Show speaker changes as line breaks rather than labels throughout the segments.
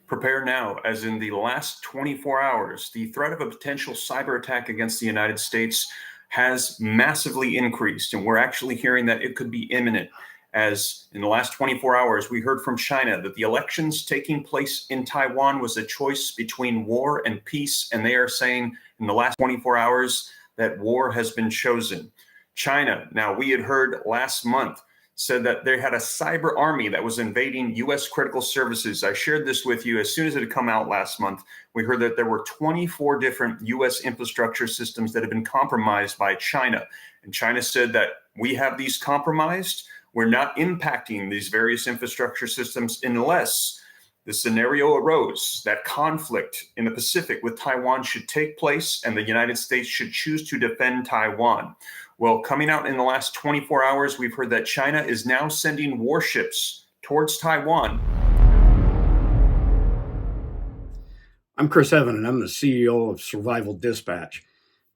Prepare now, as in the last 24 hours, the threat of a potential cyber attack against the United States has massively increased, and we're actually hearing that it could be imminent. As in the last 24 hours, we heard from China that the elections taking place in Taiwan was a choice between war and peace, and they are saying in the last 24 hours that war has been chosen. China, now we had heard last month, said that they had a cyber army that was invading U.S. critical services. I shared this with you as soon as it had come out last month. We heard that there were 24 different U.S. infrastructure systems that had been compromised by China. And China said that we have these compromised. We're not impacting these various infrastructure systems unless the scenario arose that conflict in the Pacific with Taiwan should take place and the United States should choose to defend Taiwan. Well, coming out in the last 24 hours, we've heard that China is now sending warships towards Taiwan.
I'm Chris Evan, and I'm the CEO of Survival Dispatch.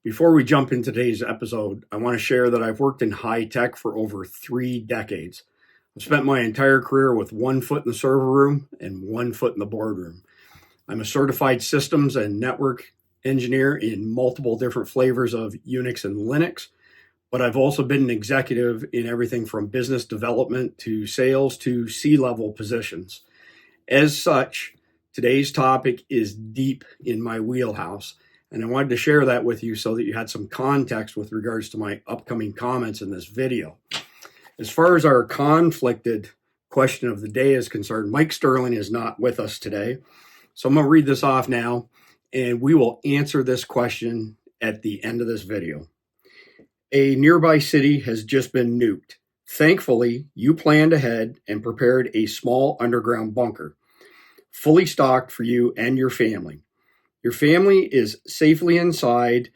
Before we jump into today's episode, I want to share that I've worked in high tech for over 3 decades. I've spent my entire career with 1 foot in the server room and 1 foot in the boardroom. I'm a certified systems and network engineer in multiple different flavors of Unix and Linux. But I've also been an executive in everything from business development to sales to C-level positions. As such, today's topic is deep in my wheelhouse, and I wanted to share that with you so that you had some context with regards to my upcoming comments in this video. As far as our conflicted question of the day is concerned, Mike Sterling is not with us today, so I'm going to read this off now, and we will answer this question at the end of this video. A nearby city has just been nuked. Thankfully, you planned ahead and prepared a small underground bunker, fully stocked for you and your family. Your family is safely inside,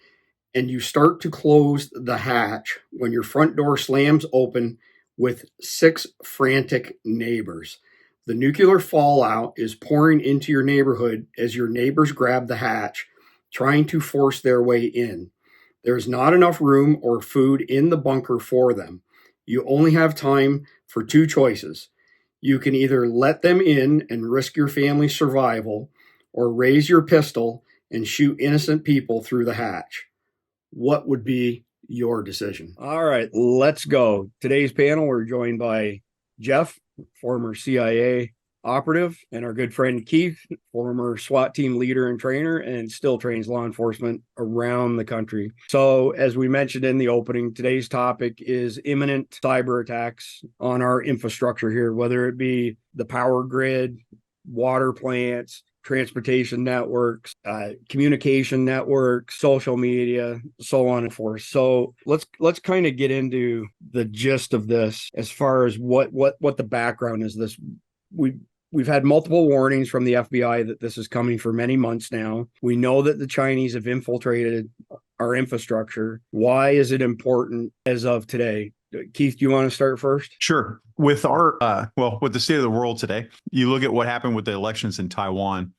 and you start to close the hatch when your front door slams open with 6 frantic neighbors. The nuclear fallout is pouring into your neighborhood as your neighbors grab the hatch, trying to force their way in. There's not enough room or food in the bunker for them. You only have time for 2 choices. You can either let them in and risk your family's survival, or raise your pistol and shoot innocent people through the hatch. What would be your decision? All right, let's go. Today's panel, we're joined by Jeff, former CIA operative, and our good friend Keith, former SWAT team leader and trainer, and still trains law enforcement around the country. So as we mentioned in the opening, today's topic is imminent cyber attacks on our infrastructure here, whether it be the power grid, water plants, transportation networks, communication networks, social media, so on and forth. So let's kind of get into the gist of this as far as what the background is. This We've had multiple warnings from the FBI that this is coming for many months now. We know that the Chinese have infiltrated our infrastructure. Why is it important as of today? Keith, do you want to start first?
Sure. With our, with the state of the world today, you look at what happened with the elections in Taiwan.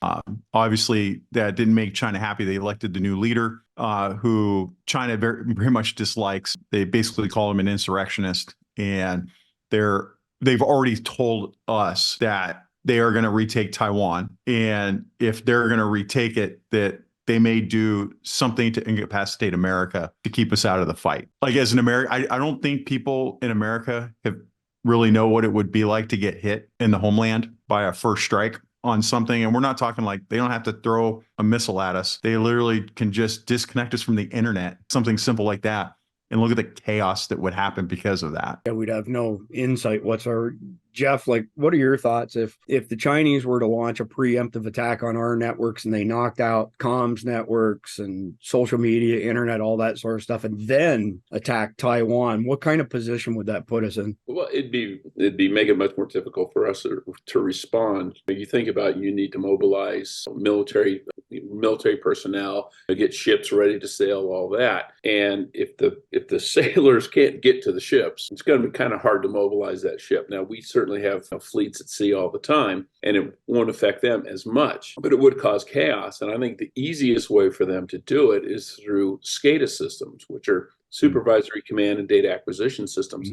Obviously, that didn't make China happy. They elected the new leader, who China very much dislikes. They basically call him an insurrectionist, and they've already told us that they are going to retake Taiwan. And if they're going to retake it, that they may do something to incapacitate America to keep us out of the fight. Like as an American, I don't think people in America have really know what it would be like to get hit in the homeland by a first strike on something. And we're not talking like they don't have to throw a missile at us. They literally can just disconnect us from the internet, something simple like that. And look at the chaos that would happen because of that.
Yeah, we'd have no insight whatsoever. Jeff, like, what are your thoughts if the Chinese were to launch a preemptive attack on our networks and they knocked out comms networks and social media, internet, all that sort of stuff, and then attack Taiwan? What kind of position would that put us in?
Well, it'd make it much more difficult for us to respond. You think about, you need to mobilize military personnel, get ships ready to sail, all that. And if the sailors can't get to the ships, it's going to be kind of hard to mobilize that ship. Now, we certainly have fleets at sea all the time, and it won't affect them as much, but it would cause chaos. And I think the easiest way for them to do it is through SCADA systems, which are supervisory command and data acquisition systems,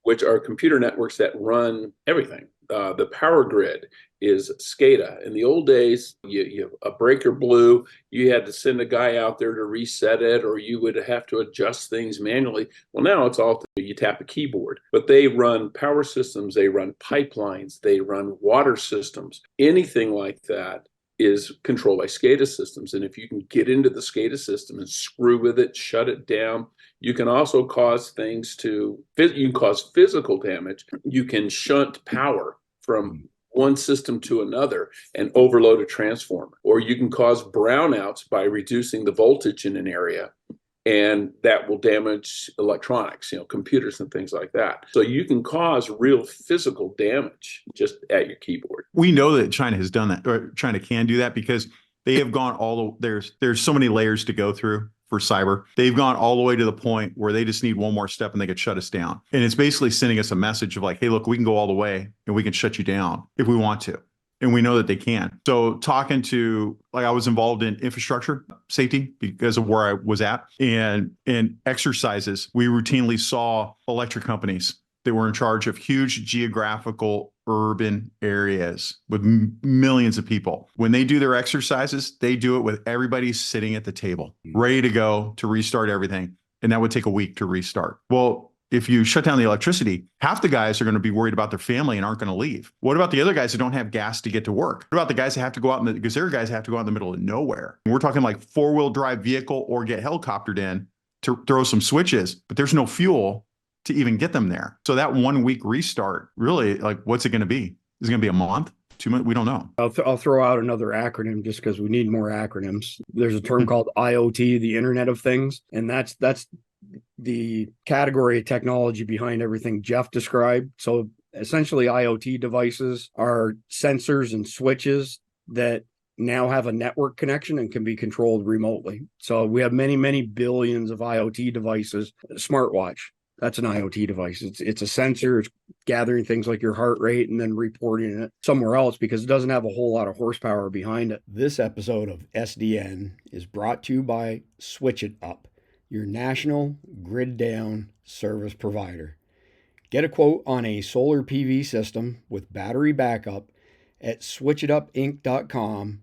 which are computer networks that run everything. the power grid is SCADA. In the old days, a breaker blew, you had to send a guy out there to reset it, or you would have to adjust things manually. Well, now it's all you tap a keyboard. But they run power systems, they run pipelines, they run water systems. Anything like that is controlled by SCADA systems. And if you can get into the SCADA system and screw with it, shut it down, you can also cause you can cause physical damage. You can shunt power from one system to another and overload a transformer. Or you can cause brownouts by reducing the voltage in an area, and that will damage electronics, computers and things like that. So you can cause real physical damage just at your keyboard.
We know that China has done that, or China can do that, because they have gone there's so many layers to go through for cyber. They've gone all the way to the point where they just need one more step and they could shut us down. And it's basically sending us a message of like, hey, look, we can go all the way and we can shut you down if we want to. And we know that they can. So talking to, I was involved in infrastructure safety because of where I was at, and in exercises, we routinely saw electric companies that were in charge of huge geographical urban areas with millions of people. When they do their exercises, they do it with everybody sitting at the table, ready to go to restart everything. And that would take a week to restart. Well, if you shut down the electricity, half the guys are going to be worried about their family and aren't going to leave. What about the other guys who don't have gas to get to work? What about the guys that have to go out because their guys have to go out in the middle of nowhere? And we're talking like 4-wheel drive vehicle or get helicoptered in to throw some switches, but there's no fuel to even get them there. So that 1 week restart, really, what's it going to be? Is it going to be a month? 2 months? We don't know.
I'll throw out another acronym just because we need more acronyms. There's a term called IoT, the Internet of Things, and that's the category of technology behind everything Jeff described. So essentially, IoT devices are sensors and switches that now have a network connection and can be controlled remotely. So we have many, many billions of IoT devices. A smartwatch, that's an IoT device. It's a sensor. It's gathering things like your heart rate and then reporting it somewhere else because it doesn't have a whole lot of horsepower behind it. This episode of SDN is brought to you by Switch It Up, your national grid down service provider. Get a quote on a solar PV system with battery backup at switchitupinc.com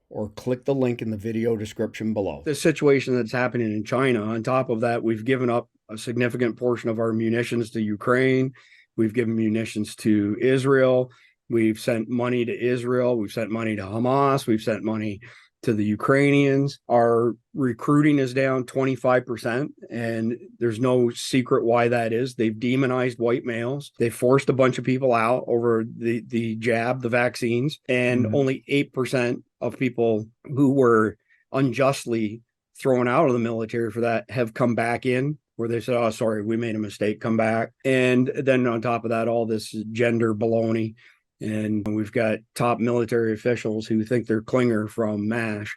or click the link in the video description below. The situation that's happening in China, on top of that, we've given up a significant portion of our munitions to Ukraine. We've given munitions to Israel. We've sent money to Israel. We've sent money to Hamas. We've sent money to the Ukrainians. Our recruiting is down 25%, and there's no secret why that is. They've demonized white males. They forced a bunch of people out over the jab, the vaccines, and only 8% of people who were unjustly thrown out of the military for that have come back in, where they said, oh, sorry, we made a mistake, come back. And then on top of that, all this gender baloney. And we've got top military officials who think they're Klinger from MASH,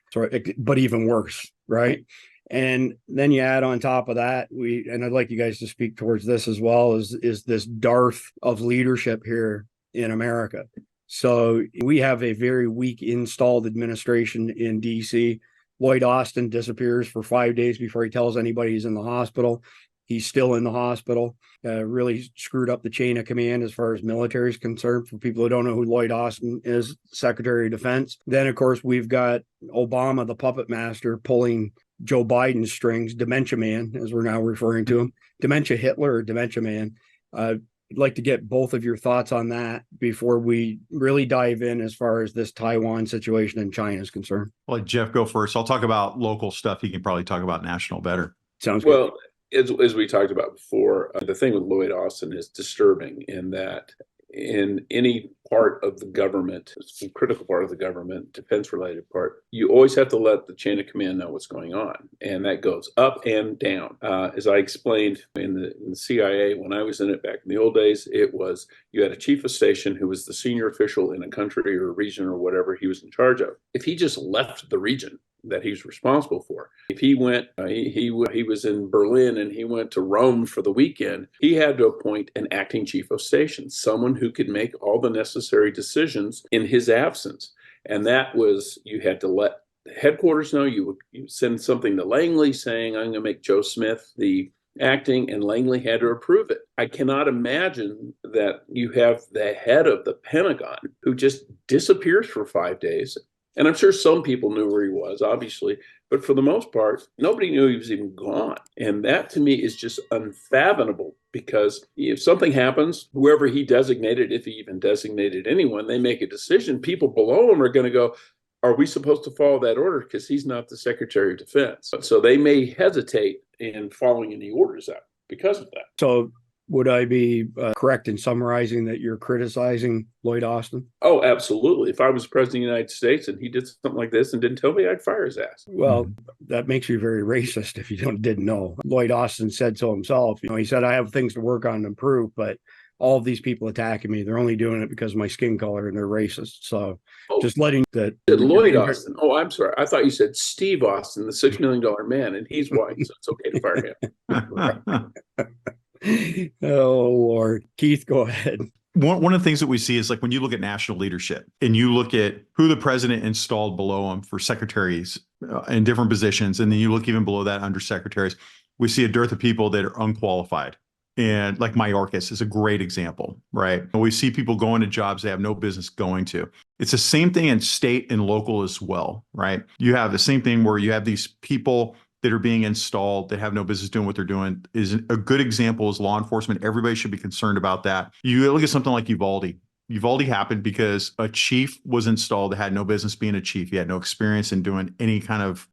but even worse, right? And then you add on top of that, and I'd like you guys to speak towards this as well, is this dearth of leadership here in America. So we have a very weak installed administration in DC. Lloyd Austin disappears for 5 days before he tells anybody he's in the hospital. He's still in the hospital. Really screwed up the chain of command as far as military is concerned. For people who don't know who Lloyd Austin is, Secretary of Defense. Then, of course, we've got Obama, the puppet master, pulling Joe Biden's strings, Dementia Man, as we're now referring to him. Dementia Hitler or Dementia Man. I'd like to get both of your thoughts on that before we really dive in as far as this Taiwan situation in China is concerned.
I'll let Jeff go first. I'll talk about local stuff. He can probably talk about national better.
Sounds good.
Well, as we talked about before, the thing with Lloyd Austin is disturbing in that in any part of the government, a critical part of the government, defense-related part, you always have to let the chain of command know what's going on. And that goes up and down. As I explained in the CIA, when I was in it back in the old days, it was you had a chief of station who was the senior official in a country or a region or whatever he was in charge of. If he just left the region that he's responsible for. If he went, he was in Berlin and he went to Rome for the weekend, he had to appoint an acting chief of station, someone who could make all the necessary decisions in his absence. And that was, you had to let the headquarters know. You would send something to Langley saying, I'm going to make Joe Smith the acting, and Langley had to approve it. I cannot imagine that you have the head of the Pentagon who just disappears for 5 days. And I'm sure some people knew where he was, obviously, but for the most part, nobody knew he was even gone. And that to me is just unfathomable, because if something happens, whoever he designated, if he even designated anyone, they make a decision. People below him are going to go, are we supposed to follow that order? Because he's not the Secretary of Defense. So they may hesitate in following any orders out because of that.
So would I be correct in summarizing that you're criticizing Lloyd Austin?
Oh, absolutely. If I was president of the United States and he did something like this and didn't tell me, I'd fire his ass.
Well, that makes you very racist if you didn't know. Lloyd Austin said so himself. He said, I have things to work on and improve, but all of these people attacking me, they're only doing it because of my skin color and they're racist. So just letting that.
Lloyd Austin. Oh, I'm sorry. I thought you said Steve Austin, the $6 million man, and he's white, so it's okay to fire him.
Oh, Lord. Keith, go ahead.
One of the things that we see is, like, when you look at national leadership and you look at who the president installed below him for secretaries in different positions, and then you look even below that under secretaries, we see a dearth of people that are unqualified. And like Mayorkas is a great example, right? We see people going to jobs they have no business going to. It's the same thing in state and local as well, right? You have the same thing where you have these people that are being installed that have no business doing what they're doing. Is a good example is law enforcement. Everybody should be concerned about that. You look at something like Uvalde. Uvalde happened because a chief was installed that had no business being a chief. He had no experience in doing any kind of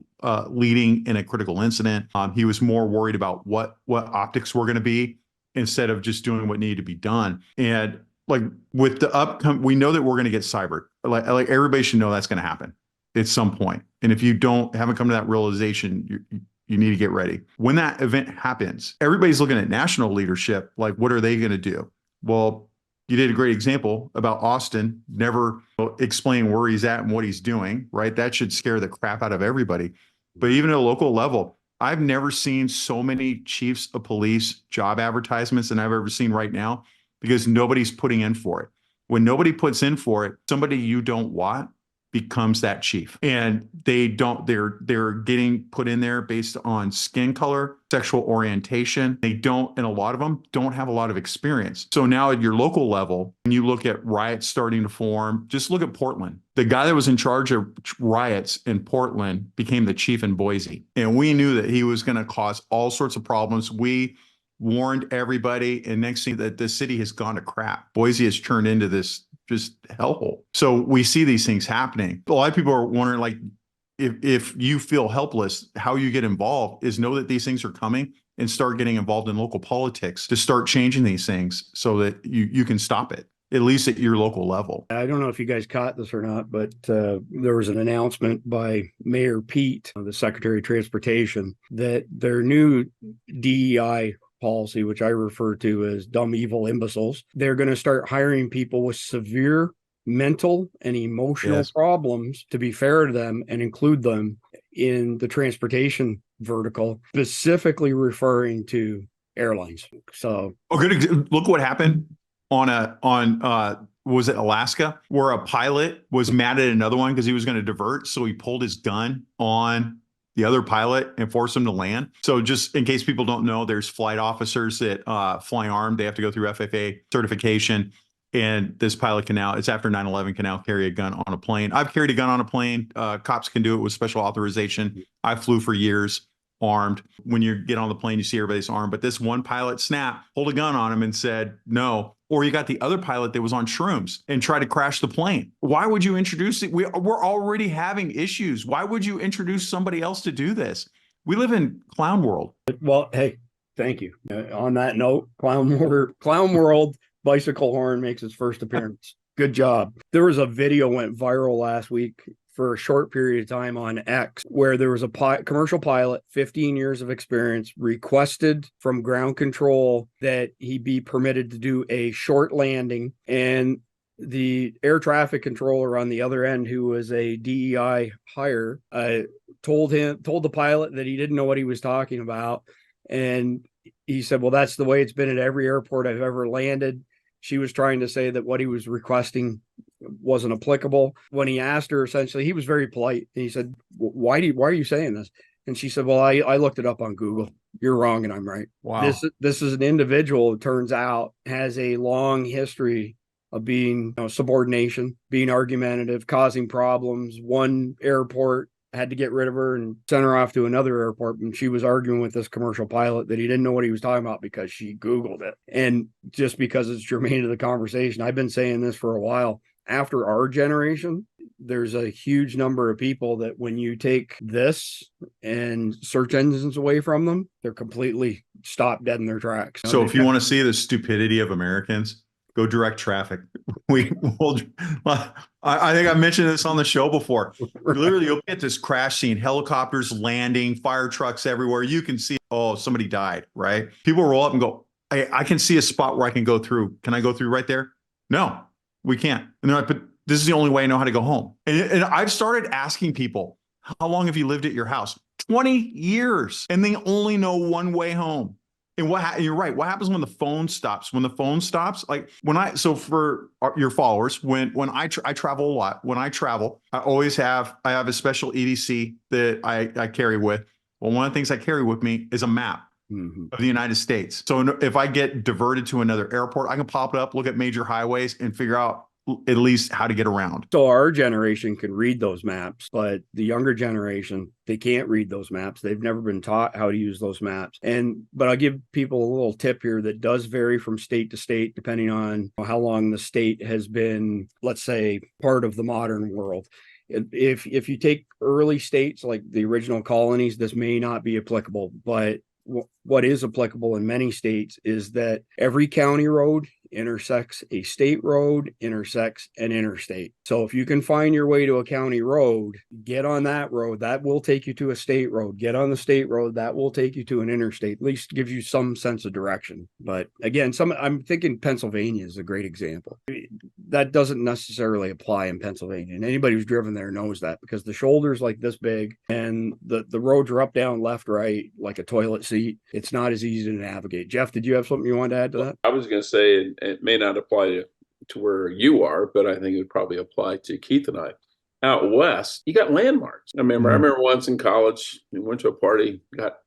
leading in a critical incident. He was more worried about what optics were going to be instead of just doing what needed to be done. And like with the we know that we're going to get cybered. Like everybody should know that's going to happen at some point. And if you haven't come to that realization, you need to get ready. When that event happens, everybody's looking at national leadership. Like, what are they going to do? Well, you did a great example about Austin, never explain where he's at and what he's doing, right? That should scare the crap out of everybody. But even at a local level, I've never seen so many chiefs of police job advertisements than I've ever seen right now, because nobody's putting in for it. When nobody puts in for it, somebody you don't want becomes that chief. And they're getting put in there based on skin color, sexual orientation. They don't, and a lot of them don't have a lot of experience. So now at your local level, when you look at riots starting to form, just look at Portland. The guy that was in charge of riots in Portland became the chief in Boise. And we knew that he was going to cause all sorts of problems. We warned everybody, and next thing that the city has gone to crap. Boise has turned into this just hellhole. So we see these things happening. A lot of people are wondering, like, if you feel helpless, how you get involved is know that these things are coming and start getting involved in local politics to start changing these things so that you can stop it, at least at your local level.
I don't know if you guys caught this or not, but there was an announcement by Mayor Pete, the Secretary of Transportation, that their new DEI policy, which I refer to as dumb, evil imbeciles, they're going to start hiring people with severe mental and emotional problems, to be fair to them, and include them in the transportation vertical, specifically referring to airlines. So,
Look what happened on was it Alaska, where a pilot was mad at another one because he was going to divert, so he pulled his gun on the other pilot and force him to land. So just in case people don't know, there's flight officers that fly armed. They have to go through FFA certification. And this pilot can now, it's after 9/11, can now carry a gun on a plane. I've carried a gun on a plane. Cops can do it with special authorization. I flew for years armed. When you get on the plane, you see everybody's armed. But this one pilot pulled a gun on him and said no. Or you got the other pilot that was on shrooms and tried to crash the plane. Why would you introduce it? We're already having issues. Why would you introduce somebody else to do this? We live in clown world.
Well, hey, thank you. On that note, clown world, bicycle horn makes its first appearance. Good job. There was a video went viral last week for a short period of time on X, where there was a commercial pilot, 15 years of experience, requested from ground control that he be permitted to do a short landing. And the air traffic controller on the other end, who was a DEI hire, told the pilot that he didn't know what he was talking about. And he said, well, that's the way it's been at every airport I've ever landed. She was trying to say that what he was requesting wasn't applicable. When he asked her, essentially, he was very polite. And he said, why are you saying this? And she said, well, I looked it up on Google. You're wrong and I'm right.
Wow.
This is an individual, it turns out, has a long history of being subordination, being argumentative, causing problems. One airport had to get rid of her and send her off to another airport. And she was arguing with this commercial pilot that he didn't know what he was talking about because she Googled it. And just because it's germane to the conversation, I've been saying this for a while. After our generation, there's a huge number of people that when you take this and search engines away from them, they're completely stopped dead in their tracks.
So if you want to see the stupidity of Americans, go direct traffic. I think I mentioned this on the show before. Literally, you'll get this crash scene, helicopters landing, fire trucks everywhere. You can see, oh, somebody died, right? People roll up and go, I can see a spot where I can go through. Can I go through right there? No, we can't. And they're like, but this is the only way I know how to go home. And I've started asking people, how long have you lived at your house? 20 years. And they only know one way home. And you're right. What happens when the phone stops? When the phone stops, like so for your followers, when I travel a lot, when I travel, I have a special EDC that I carry with. Well, one of the things I carry with me is a map of the United States. So if I get diverted to another airport, I can pop it up, look at major highways and figure out at least how to get around.
So our generation can read those maps, but the younger generation, they can't read those maps. They've never been taught how to use those maps. But I'll give people a little tip here that does vary from state to state, depending on how long the state has been, let's say, part of the modern world. If you take early states like the original colonies, this may not be applicable, but what is applicable in many states is that every county road intersects a state road, intersects an interstate. So if you can find your way to a county road, get on that road. That will take you to a state road. Get on the state road. That will take you to an interstate. At least gives you some sense of direction. But again, I'm thinking Pennsylvania is a great example. That doesn't necessarily apply in Pennsylvania. And anybody who's driven there knows that because the shoulder's like this big and the roads are up, down, left, right, like a toilet seat. It's not as easy to navigate. Jeff, did you have something you wanted to add to that?
I was going to say it may not apply to where you are, but I think it would probably apply to Keith and I. Out west, you got landmarks. I remember once in college, we went to a party, got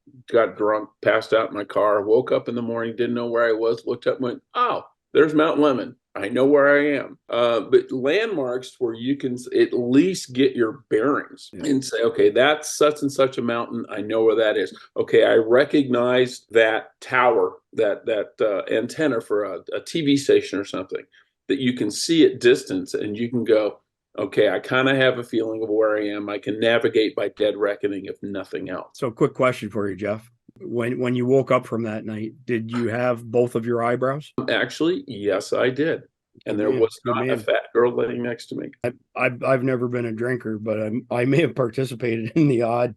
drunk, passed out in my car, woke up in the morning, didn't know where I was, looked up and went, oh, there's Mount Lemmon. I know where I am. But landmarks where you can at least get your bearings and say, okay, that's such and such a mountain. I know where that is. Okay, I recognize that tower, that antenna for a TV station or something that you can see at distance and you can go, okay, I kind of have a feeling of where I am. I can navigate by dead reckoning, if nothing else.
So quick question for you, Jeff. When you woke up from that night, did you have both of your eyebrows?
Actually, yes, I did. And there was not a fat girl laying next to me.
I've never been a drinker, but I may have participated in the odd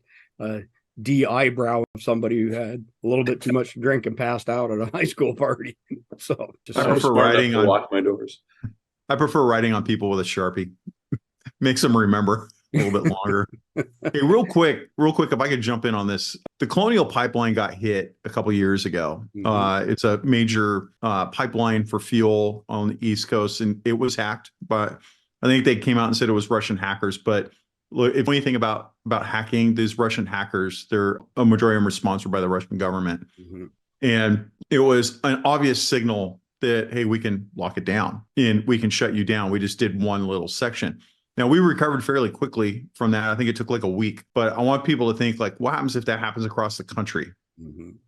de-eyebrow of somebody who had a little bit too much to drink and passed out at a high school party. So
I prefer writing on
lock my doors.
I prefer writing on people with a Sharpie. Makes them remember a little bit longer. Hey, real quick, if I could jump in on this. The Colonial Pipeline got hit a couple years ago. It's a major pipeline for fuel on the East Coast, and it was hacked. But I think they came out and said it was Russian hackers. But look, if anything about hacking, these Russian hackers, they're a majority of them are sponsored by the Russian government. And it was an obvious signal that, hey, we can lock it down and we can shut you down. We just did one little section. Now, we recovered fairly quickly from that. I think it took like a week, but I want people to think like, what happens if that happens across the country?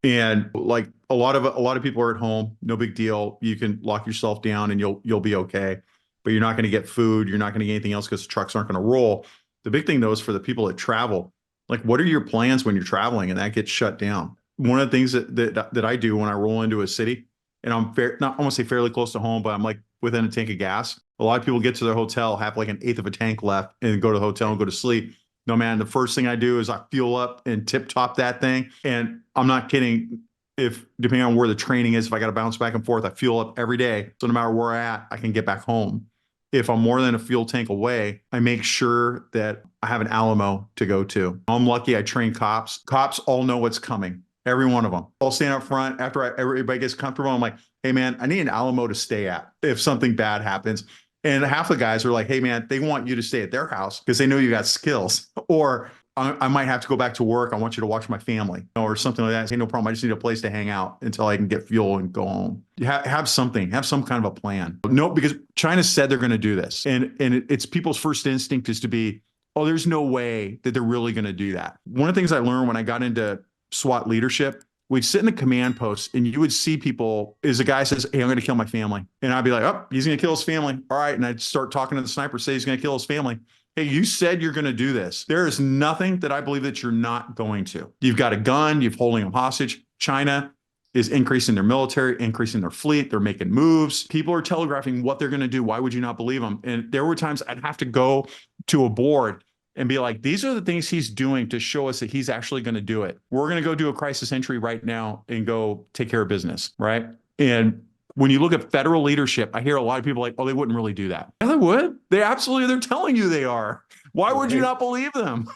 And like a lot of people are at home, no big deal. You can lock yourself down and you'll be okay, but you're not going to get food. You're not going to get anything else because the trucks aren't going to roll. The big thing though is for the people that travel, like what are your plans when you're traveling and that gets shut down? One of the things that I do when I roll into a city and I'm I want to say fairly close to home, but I'm like within a tank of gas. A lot of people get to their hotel, have like an eighth of a tank left and go to the hotel and go to sleep. No, man, the first thing I do is I fuel up and tip top that thing. And I'm not kidding. If depending on where the training is, if I got to bounce back and forth, I fuel up every day. So no matter where I'm at, I can get back home. If I'm more than a fuel tank away, I make sure that I have an Alamo to go to. I'm lucky I train cops. Cops all know what's coming. Every one of them. I'll stand up front after everybody gets comfortable. I'm like, hey, man, I need an Alamo to stay at if something bad happens. And half the guys are like, hey, man, they want you to stay at their house because they know you got skills. Or I might have to go back to work. I want you to watch my family or something like that. Say, no problem. I just need a place to hang out until I can get fuel and go home. Have something, have some kind of a plan. No, because China said they're going to do this. And it's people's first instinct is to be, oh, there's no way that they're really going to do that. One of the things I learned when I got into SWAT leadership, we'd sit in the command post and you would see people as a guy says, hey, I'm going to kill my family. And I'd be like, oh, he's going to kill his family. All right. And I'd start talking to the sniper, say he's going to kill his family. Hey, you said you're going to do this. There is nothing that I believe that you're not going to. You've got a gun, you're holding them hostage. China is increasing their military, increasing their fleet. They're making moves. People are telegraphing what they're going to do. Why would you not believe them? And there were times I'd have to go to a board and be like, these are the things he's doing to show us that he's actually going to do it. We're going to go do a crisis entry right now and go take care of business, right? And when you look at federal leadership, I hear a lot of people like, oh, they wouldn't really do that. Yeah, they would. They're telling you they are. Why would you not believe them?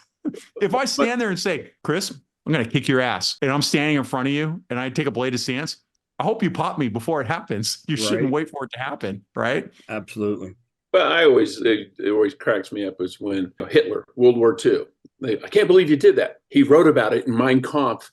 If I stand there and say, Chris, I'm going to kick your ass, and I'm standing in front of you and I take a bladed stance, I hope you pop me before it happens. You shouldn't wait for it to happen, right?
Absolutely.
But it always cracks me up is when Hitler, World War II, I can't believe you did that. He wrote about it in Mein Kampf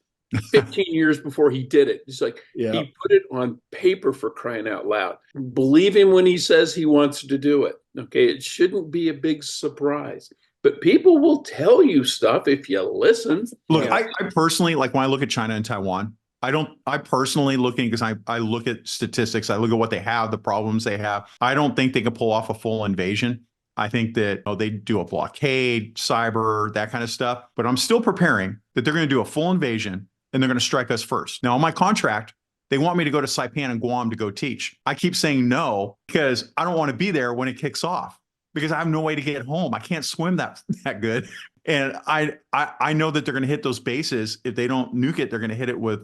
15 years before he did it. It's like he put it on paper, for crying out loud. Believe him when he says he wants to do it. Okay, it shouldn't be a big surprise. But people will tell you stuff if you listen.
Look, I personally, like when I look at China and Taiwan, I personally looking, because I look at statistics, I look at what they have, the problems they have. I don't think they can pull off a full invasion. I think that they do a blockade, cyber, that kind of stuff. But I'm still preparing that they're going to do a full invasion and they're going to strike us first. Now, on my contract, they want me to go to Saipan and Guam to go teach. I keep saying no because I don't want to be there when it kicks off because I have no way to get home. I can't swim that good. And I know that they're going to hit those bases. If they don't nuke it, they're going to hit it with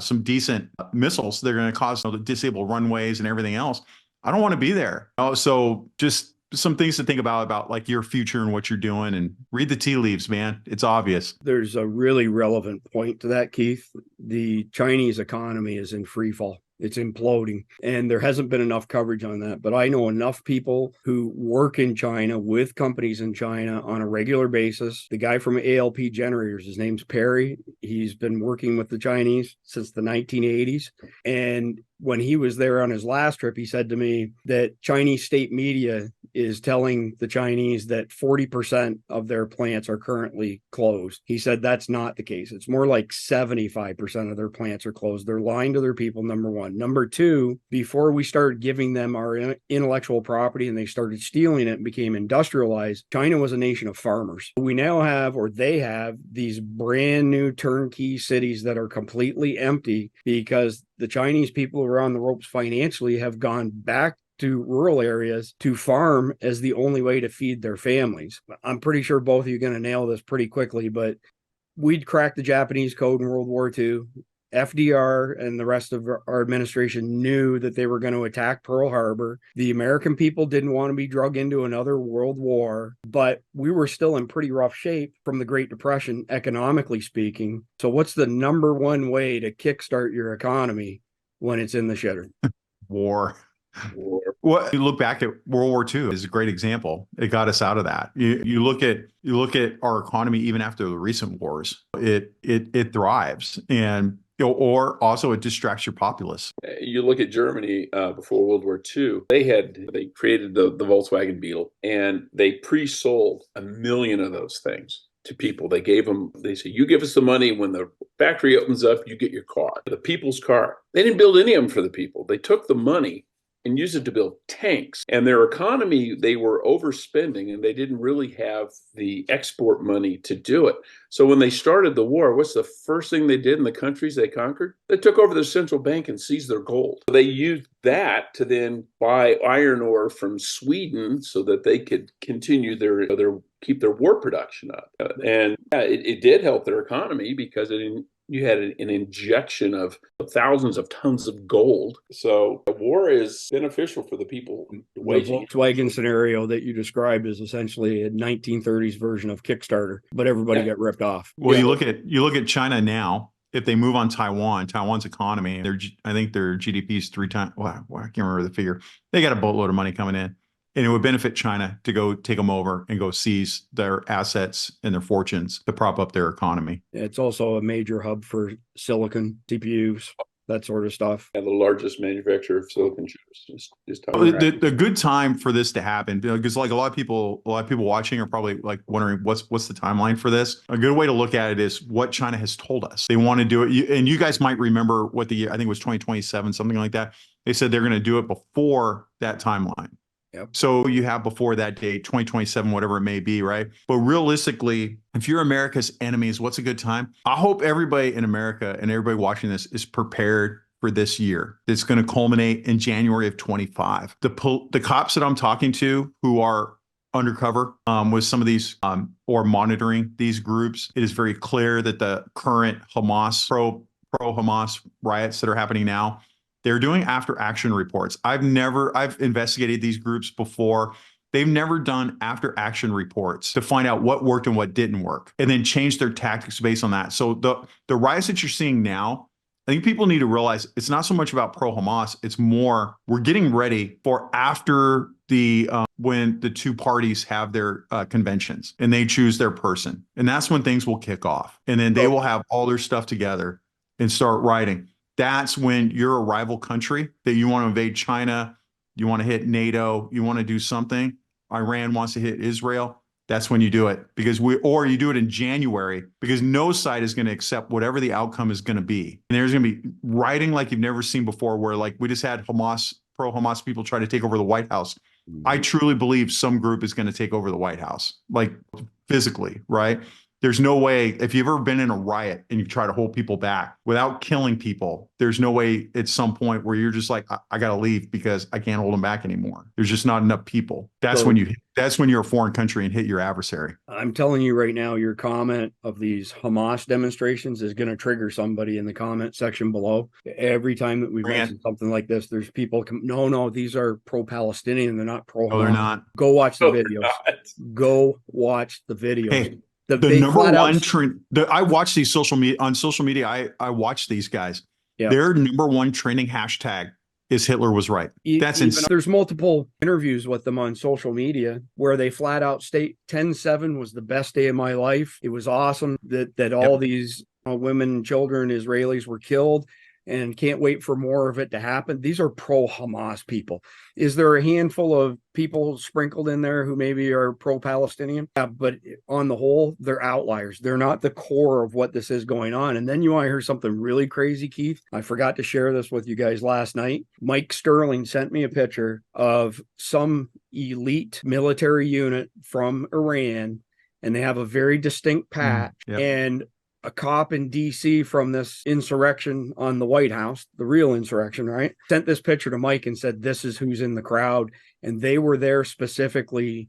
some decent missiles. They're going to cause to disable runways and everything else. I don't want to be there. So just some things to think about like your future and what you're doing, and read the tea leaves, man. It's obvious.
There's a really relevant point to that, Keith. The Chinese economy is in free fall. It's imploding, and there hasn't been enough coverage on that. But I know enough people who work in China with companies in China on a regular basis. The guy from ALP Generators, his name's Perry. He's been working with the Chinese since the 1980s. And when he was there on his last trip, he said to me that Chinese state media is telling the Chinese that 40% of their plants are currently closed. He said that's not the case. It's more like 75% of their plants are closed. They're lying to their people, number one. Number two, before we started giving them our intellectual property and they started stealing it and became industrialized, China was a nation of farmers. We now have, or they have, these brand new turnkey cities that are completely empty because the Chinese people who are on the ropes financially have gone back to rural areas to farm as the only way to feed their families. I'm pretty sure both of you are going to nail this pretty quickly, but we'd cracked the Japanese code in World War II. FDR and the rest of our administration knew that they were going to attack Pearl Harbor. The American people didn't want to be drug into another world war, but we were still in pretty rough shape from the Great Depression, economically speaking. So what's the number one way to kickstart your economy when it's in the shitter?
War. Well, you look back at World War II is a great example. It got us out of that. You look at our economy even after the recent wars. It thrives, and or also it distracts your populace.
You look at Germany before World War II. They created the Volkswagen Beetle, and they pre-sold 1 million of those things to people. They say, you give us the money, when the factory opens up, you get your car, the people's car. They didn't build any of them for the people. They took the money and used it to build tanks. And their economy, they were overspending, and they didn't really have the export money to do it. So when they started the war, what's the first thing they did in the countries they conquered? They took over their central bank and seized their gold. They used that to then buy iron ore from Sweden so that they could continue keep their war production up. And it did help their economy because you had an injection of thousands of tons of gold. So the war is beneficial for the people waging it.
The Volkswagen scenario that you described is essentially a 1930s version of Kickstarter, but everybody got ripped off.
Well, you look at China now. If they move on Taiwan's economy, I think their GDP is 3 times. Well, I can't remember the figure. They got a boatload of money coming in. And it would benefit China to go take them over and go seize their assets and their fortunes to prop up their economy.
It's also a major hub for silicon, CPUs, that sort of stuff.
And the largest manufacturer of silicon chips is Taiwan.
The good time for this to happen, because like a lot of people watching are probably like wondering what's the timeline for this. A good way to look at it is what China has told us. They want to do it. And you guys might remember what the year, I think it was 2027, something like that. They said they're going to do it before that timeline.
Yep.
So you have before that date, 2027, whatever it may be, right? But realistically, if you're America's enemies, what's a good time? I hope everybody in America and everybody watching this is prepared for this year. It's going to culminate in January of 25. The cops that I'm talking to who are undercover with some of these or monitoring these groups, it is very clear that the current Hamas, pro-Hamas riots that are happening now, they're doing after action reports. I've investigated these groups before. They've never done after action reports to find out what worked and what didn't work and then change their tactics based on that. So the riots that you're seeing now, I think people need to realize it's not so much about pro-Hamas. It's more we're getting ready for after the when the two parties have their conventions and they choose their person. And that's when things will kick off. And then they will have all their stuff together and start rioting. That's when you're a rival country that you want to invade China, you want to hit NATO, you want to do something. Iran wants to hit Israel. That's when you do it or you do it in January because no side is going to accept whatever the outcome is going to be. And there's going to be rioting like you've never seen before, where like we just had pro-Hamas people try to take over the White House. I truly believe some group is going to take over the White House, like physically, right? There's no way, if you've ever been in a riot and you try to hold people back without killing people, there's no way at some point where you're just like, I got to leave because I can't hold them back anymore. There's just not enough people. That's when you're a foreign country and hit your adversary.
I'm telling you right now, your comment of these Hamas demonstrations is going to trigger somebody in the comment section below. Every time that we mention something like this, there's people no, these are pro-Palestinian. They're not pro-Hamas.
No, they're not.
Go watch the videos. Go watch the videos.
Hey, the number one trend. I watch these social media. I watch these guys. Yep. Their number one trending hashtag is Hitler was right. That's insane.
There's multiple interviews with them on social media where they flat out state 10/7 was the best day of my life. It was awesome that all these women, children, Israelis were killed, and can't wait for more of it to happen. These are pro-Hamas people. Is there a handful of people sprinkled in there who maybe are pro-Palestinian? Yeah, but on the whole, they're outliers. They're not the core of what this is going on. And then you want to hear something really crazy, Keith? I forgot to share this with you guys last night. Mike Sterling sent me a picture of some elite military unit from Iran, and they have a very distinct patch. And a cop in DC from this insurrection on the White House, the real insurrection, right? Sent this picture to Mike and said, this is who's in the crowd. And they were there specifically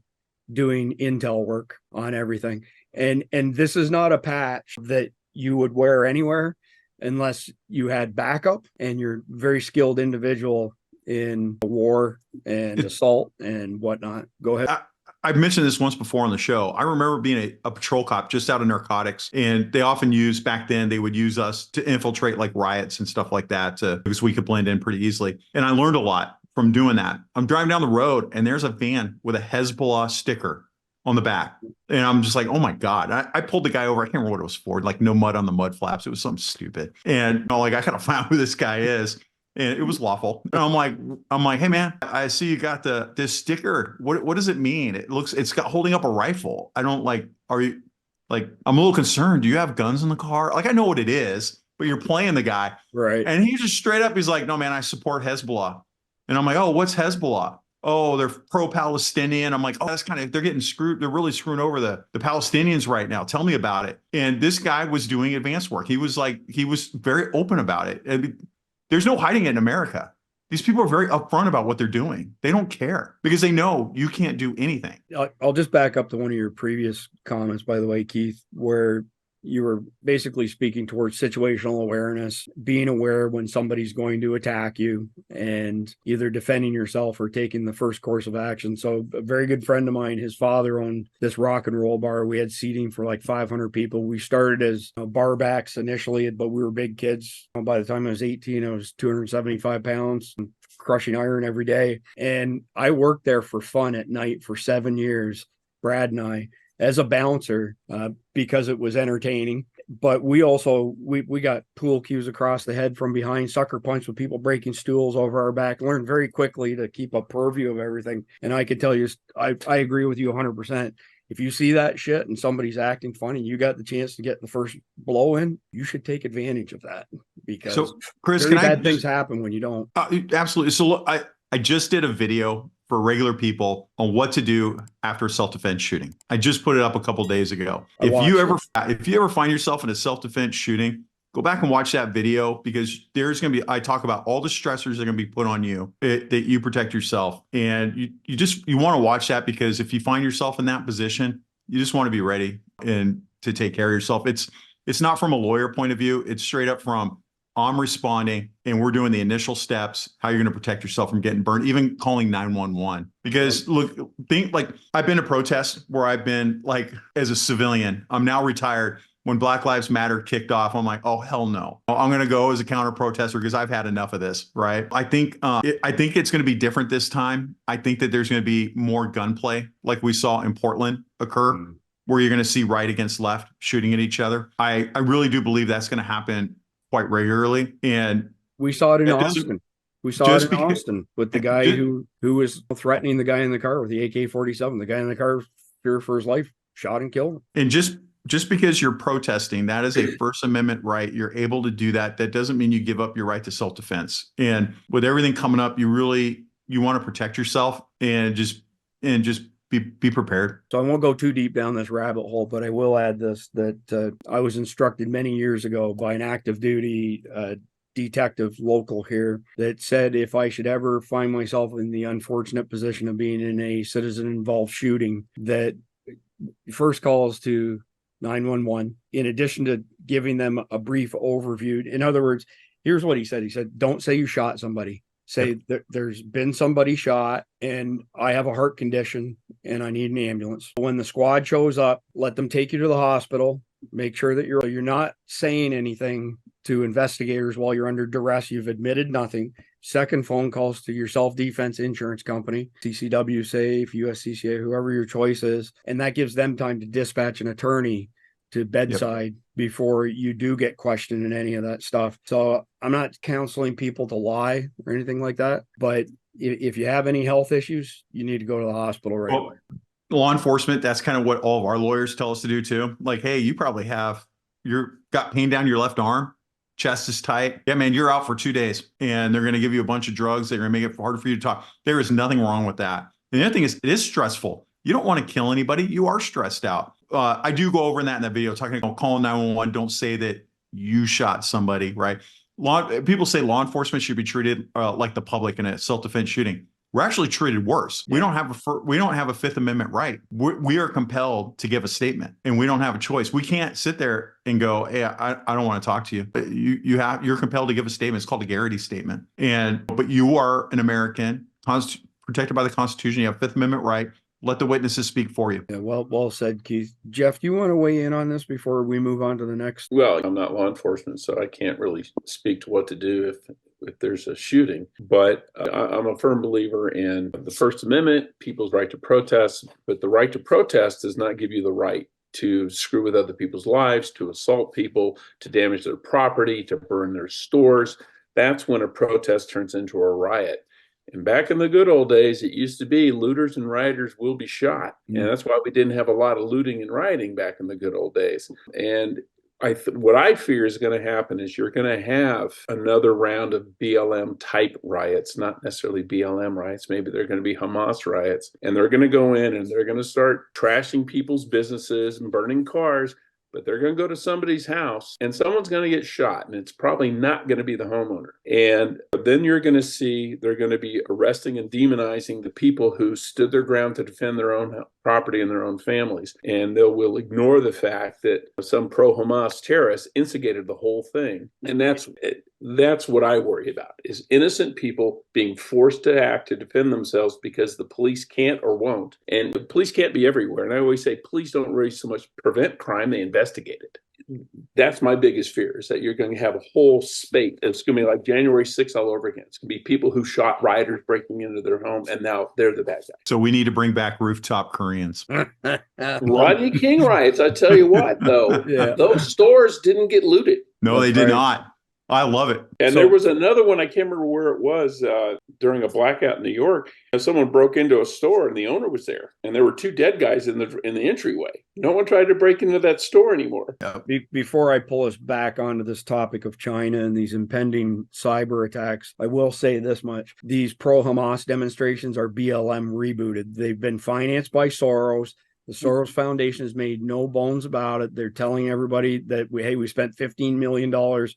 doing intel work on everything. And this is not a patch that you would wear anywhere unless you had backup and you're a very skilled individual in war and assault and whatnot. Go ahead.
I've mentioned this once before on the show. I remember being a patrol cop just out of narcotics, and they often back then, they would use us to infiltrate like riots and stuff like that because we could blend in pretty easily. And I learned a lot from doing that. I'm driving down the road and there's a van with a Hezbollah sticker on the back. And I'm just like, oh my God. I pulled the guy over. I can't remember what it was for. Like no mud on the mud flaps. It was something stupid. And I got to find out who this guy is. And it was lawful. And I'm like, hey man, I see you got this sticker. What does it mean? It's got holding up a rifle. I don't are you I'm a little concerned. Do you have guns in the car? Like I know what it is, but you're playing the guy.
Right.
And he just straight up, he's like, no man, I support Hezbollah. And I'm like, oh, what's Hezbollah? Oh, they're pro-Palestinian. I'm like, oh, they're getting screwed. They're really screwing over the Palestinians right now. Tell me about it. And this guy was doing advanced work. He was very open about it. There's no hiding it in America. These people are very upfront about what they're doing. They don't care because they know you can't do anything.
I'll just back up to one of your previous comments, by the way, Keith, where you were basically speaking towards situational awareness, being aware when somebody's going to attack you and either defending yourself or taking the first course of action. So a very good friend of mine, his father owned this rock and roll bar. We had seating for like 500 people. We started as bar backs initially, but we were big kids. By the time I was 18, I was 275 pounds, crushing iron every day. And I worked there for fun at night for 7 years, Brad and I, as a bouncer, because it was entertaining. But we also we got pool cues across the head from behind, sucker punch with people breaking stools over our back. Learned very quickly to keep a purview of everything. And I can tell you, I agree with you 100%. If you see that shit and somebody's acting funny, you got the chance to get the first blow in, you should take advantage of that, because
So, Chris,
very
can I
bad things happen when you don't.
absolutely. So look, I just did a video for regular people on what to do after a self-defense shooting. I just put it up a couple of days ago. If you ever find yourself in a self-defense shooting, go back and watch that video, because there's going to be, I talk about all the stressors that are going to be put on you that you protect yourself. And you want to watch that, because if you find yourself in that position, you just want to be ready and to take care of yourself. It's not from a lawyer point of view. It's straight up from, I'm responding and we're doing the initial steps, how you're going to protect yourself from getting burned, even calling 911. Because look, think like I've been to protests where I've been like as a civilian. I'm now retired. When Black Lives Matter kicked off, I'm like, oh, hell no. I'm going to go as a counter protester because I've had enough of this, right? I think it's going to be different this time. I think that there's going to be more gunplay like we saw in Portland occur, where you're going to see right against left shooting at each other. I really do believe that's going to happen quite regularly. And
we saw it in Austin. We saw it in Austin with the guy who was threatening the guy in the car with the AK-47. The guy in the car, fear for his life, shot and killed him. And
just because you're protesting, that is a First Amendment right. You're able to do that. That doesn't mean you give up your right to self-defense. And with everything coming up, you want to protect yourself and just be prepared.
So I won't go too deep down this rabbit hole, but I will add this, that I was instructed many years ago by an active duty detective local here that said if I should ever find myself in the unfortunate position of being in a citizen-involved shooting, that first calls to 911, in addition to giving them a brief overview. In other words, here's what he said. He said, don't say you shot somebody. Say there's been somebody shot and I have a heart condition and I need an ambulance. When the squad shows up, let them take you to the hospital. Make sure that you're not saying anything to investigators while you're under duress. You've admitted nothing. Second phone calls to your self-defense insurance company, CCW Safe, USCCA, whoever your choice is. And that gives them time to dispatch an attorney to bedside before you do get questioned in any of that stuff. So I'm not counseling people to lie or anything like that. But if you have any health issues, you need to go to the hospital right away.
Law enforcement, that's kind of what all of our lawyers tell us to do too. Like, hey, you probably got pain down your left arm, chest is tight. Yeah, man, you're out for 2 days and they're going to give you a bunch of drugs. They're going to make it harder for you to talk. There is nothing wrong with that. And the other thing is, it is stressful. You don't want to kill anybody. You are stressed out. I do go over in that video, talking about calling 911. Don't say that you shot somebody, right? People say law enforcement should be treated like the public in a self-defense shooting. We're actually treated worse. Yeah. We don't have a Fifth Amendment right. We are compelled to give a statement, and we don't have a choice. We can't sit there and go, "Hey, I don't want to talk to you." You're compelled to give a statement. It's called a Garrity statement. But you are an American, protected by the Constitution. You have Fifth Amendment right. Let the witnesses speak for you.
Yeah, well said, Keith. Jeff, do you want to weigh in on this before we move on to the next?
Well, I'm not law enforcement, so I can't really speak to what to do if there's a shooting. But I'm a firm believer in the First Amendment, people's right to protest. But the right to protest does not give you the right to screw with other people's lives, to assault people, to damage their property, to burn their stores. That's when a protest turns into a riot. And back in the good old days, it used to be looters and rioters will be shot. And that's why we didn't have a lot of looting and rioting back in the good old days. And what I fear is going to happen is you're going to have another round of BLM type riots, not necessarily BLM riots. Maybe they're going to be Hamas riots. And they're going to go in and they're going to start trashing people's businesses and burning cars. But they're going to go to somebody's house and someone's going to get shot, and it's probably not going to be the homeowner. And then you're going to see they're going to be arresting and demonizing the people who stood their ground to defend their own property and their own families. And they will ignore the fact that some pro-Hamas terrorists instigated the whole thing. And that's what I worry about, is innocent people being forced to act to defend themselves because the police can't or won't. And the police can't be everywhere. And I always say, police don't really so much prevent crime, they investigate it. That's my biggest fear, is that you're going to have a whole spate. It's going to be like January 6th all over again. It's going to be people who shot rioters breaking into their home, and now they're the bad guys.
So we need to bring back rooftop Koreans.
Rodney King riots, I tell you what, though, those stores didn't get looted.
No, they did not. I love it.
And there was another one, I can't remember where it was, during a blackout in New York. Someone broke into a store and the owner was there. And there were two dead guys in the entryway. No one tried to break into that store anymore.
Before I pull us back onto this topic of China and these impending cyber attacks, I will say this much. These pro-Hamas demonstrations are BLM rebooted. They've been financed by Soros. The Soros Foundation has made no bones about it. They're telling everybody that, we spent $15 million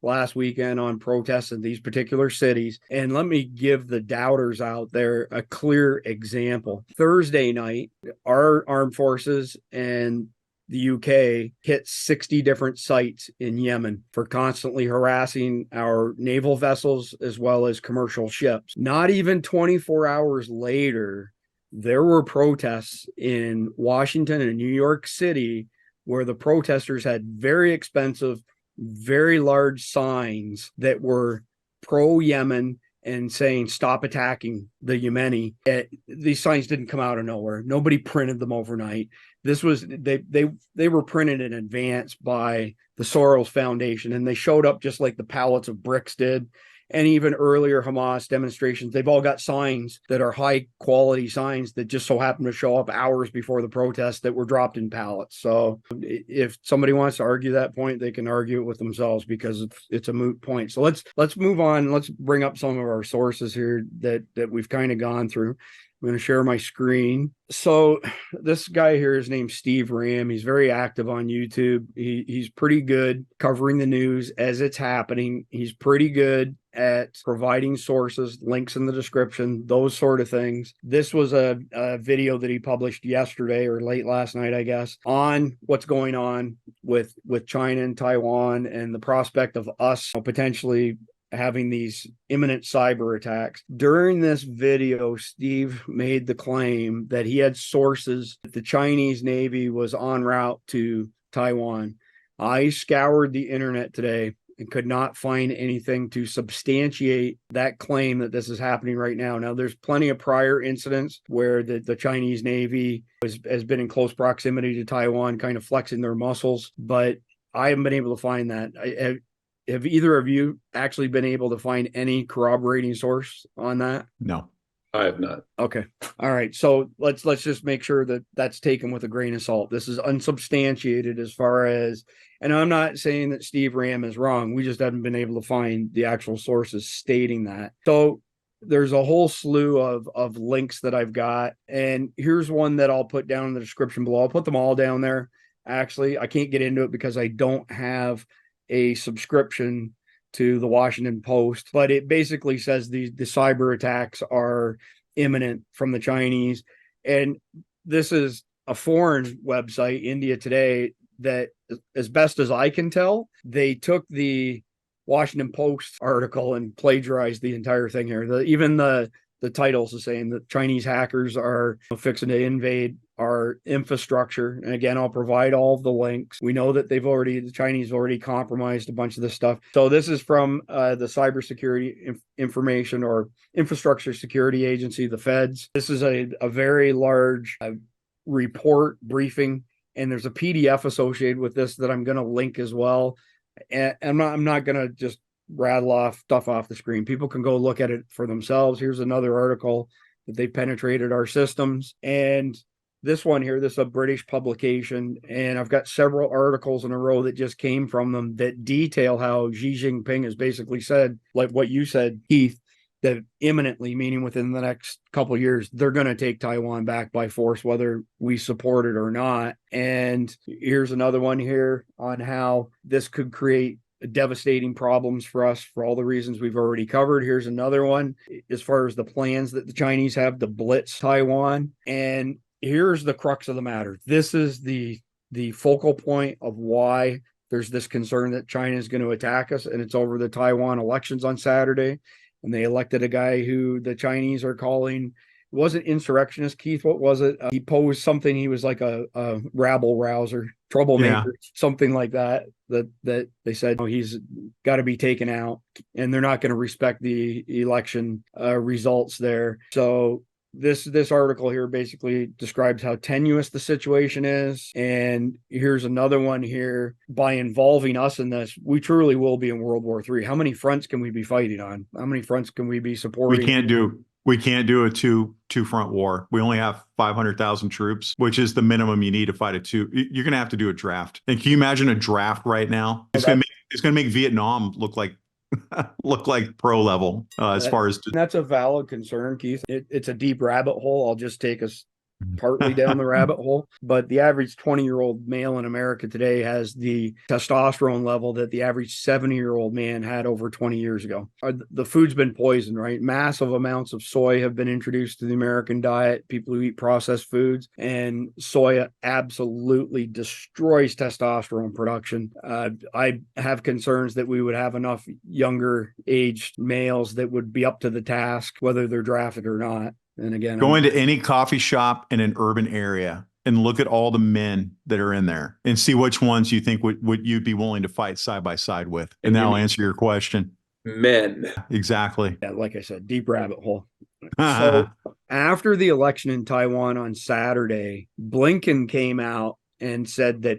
last weekend on protests in these particular cities. And let me give the doubters out there a clear example. Thursday night, our armed forces and the UK hit 60 different sites in Yemen for constantly harassing our naval vessels as well as commercial ships. Not even 24 hours later, there were protests in Washington and New York City where the protesters had very expensive, very large signs that were pro-Yemen and saying, stop attacking the Yemeni. These signs didn't come out of nowhere. Nobody printed them overnight. This was, they were printed in advance by the Soros Foundation, and they showed up just like the pallets of bricks did. And even earlier Hamas demonstrations, they've all got signs that are high quality signs that just so happen to show up hours before the protest that were dropped in pallets. So if somebody wants to argue that point, they can argue it with themselves because it's a moot point. So let's move on. Let's bring up some of our sources here that we've kind of gone through. I'm going to share my screen. So this guy here is named Steve Ram. He's very active on YouTube. He's pretty good covering the news as it's happening. He's pretty good at providing sources, links in the description, those sort of things. This was a video that he published yesterday or late last night, I guess, on what's going on with China and Taiwan and the prospect of us potentially having these imminent cyber attacks. During this video, Steve made the claim that he had sources that the Chinese Navy was en route to Taiwan. I scoured the internet today and could not find anything to substantiate that claim that this is happening right now. Now, there's plenty of prior incidents where the Chinese Navy has been in close proximity to Taiwan, kind of flexing their muscles, but I haven't been able to find that. Have either of you actually been able to find any corroborating source on that?
No.
I have not.
Okay. All right. So let's just make sure that that's taken with a grain of salt. This is unsubstantiated as far as, and I'm not saying that Steve Ram is wrong. We just haven't been able to find the actual sources stating that. So there's a whole slew of links that I've got. And here's one that I'll put down in the description below. I'll put them all down there. Actually, I can't get into it because I don't have a subscription to the Washington Post, but it basically says the cyber attacks are imminent from the Chinese. And this is a foreign website, India Today, that, as best as I can tell, they took the Washington Post article and plagiarized the entire thing here. Even the title's the same, that Chinese hackers are fixing to invade our infrastructure. And again, I'll provide all of the links. We know that the Chinese already compromised a bunch of this stuff. So this is from the Cybersecurity Information or Infrastructure Security Agency, the Feds. This is a very large report briefing, and there's a PDF associated with this that I'm going to link as well. And I'm not going to just rattle off stuff off the screen. People can go look at it for themselves. Here's another article that they penetrated our systems. And this one here, this is a British publication, and I've got several articles in a row that just came from them that detail how Xi Jinping has basically said, like what you said, Keith, that imminently, meaning within the next couple of years, they're going to take Taiwan back by force, whether we support it or not. And here's another one here on how this could create devastating problems for us for all the reasons we've already covered. Here's another one as far as the plans that the Chinese have to blitz Taiwan. And here's the crux of the matter. This is the focal point of why there's this concern that China is going to attack us, and it's over the Taiwan elections on Saturday. And they elected a guy who the Chinese are calling, wasn't insurrectionist, Keith. What was it? He posed something. He was like a rabble rouser, troublemaker, something like that. That they said, he's got to be taken out, and they're not going to respect the election results there. So this article here basically describes how tenuous the situation is. And here's another one here. By involving us in this, we truly will be in World War III. How many fronts can we be fighting on? How many fronts can we be supporting?
We can't do a two front war. We only have 500,000 troops, which is the minimum you need to fight a two. You're going to have to do a draft. And can you imagine a draft right now? It's going to make Vietnam look like pro level as far as.
That's a valid concern, Keith. It's a deep rabbit hole. I'll just take us partly down the rabbit hole. But the average 20-year-old male in America today has the testosterone level that the average 70-year-old man had over 20 years ago. The food's been poisoned, right? Massive amounts of soy have been introduced to the American diet, people who eat processed foods, and soy absolutely destroys testosterone production. I have concerns that we would have enough younger aged males that would be up to the task, whether they're drafted or not. And again,
go into any coffee shop in an urban area and look at all the men that are in there and see which ones you think would you'd be willing to fight side by side with. And that'll answer your question.
Men.
Exactly.
Yeah, like I said, deep rabbit hole. So after the election in Taiwan on Saturday, Blinken came out and said that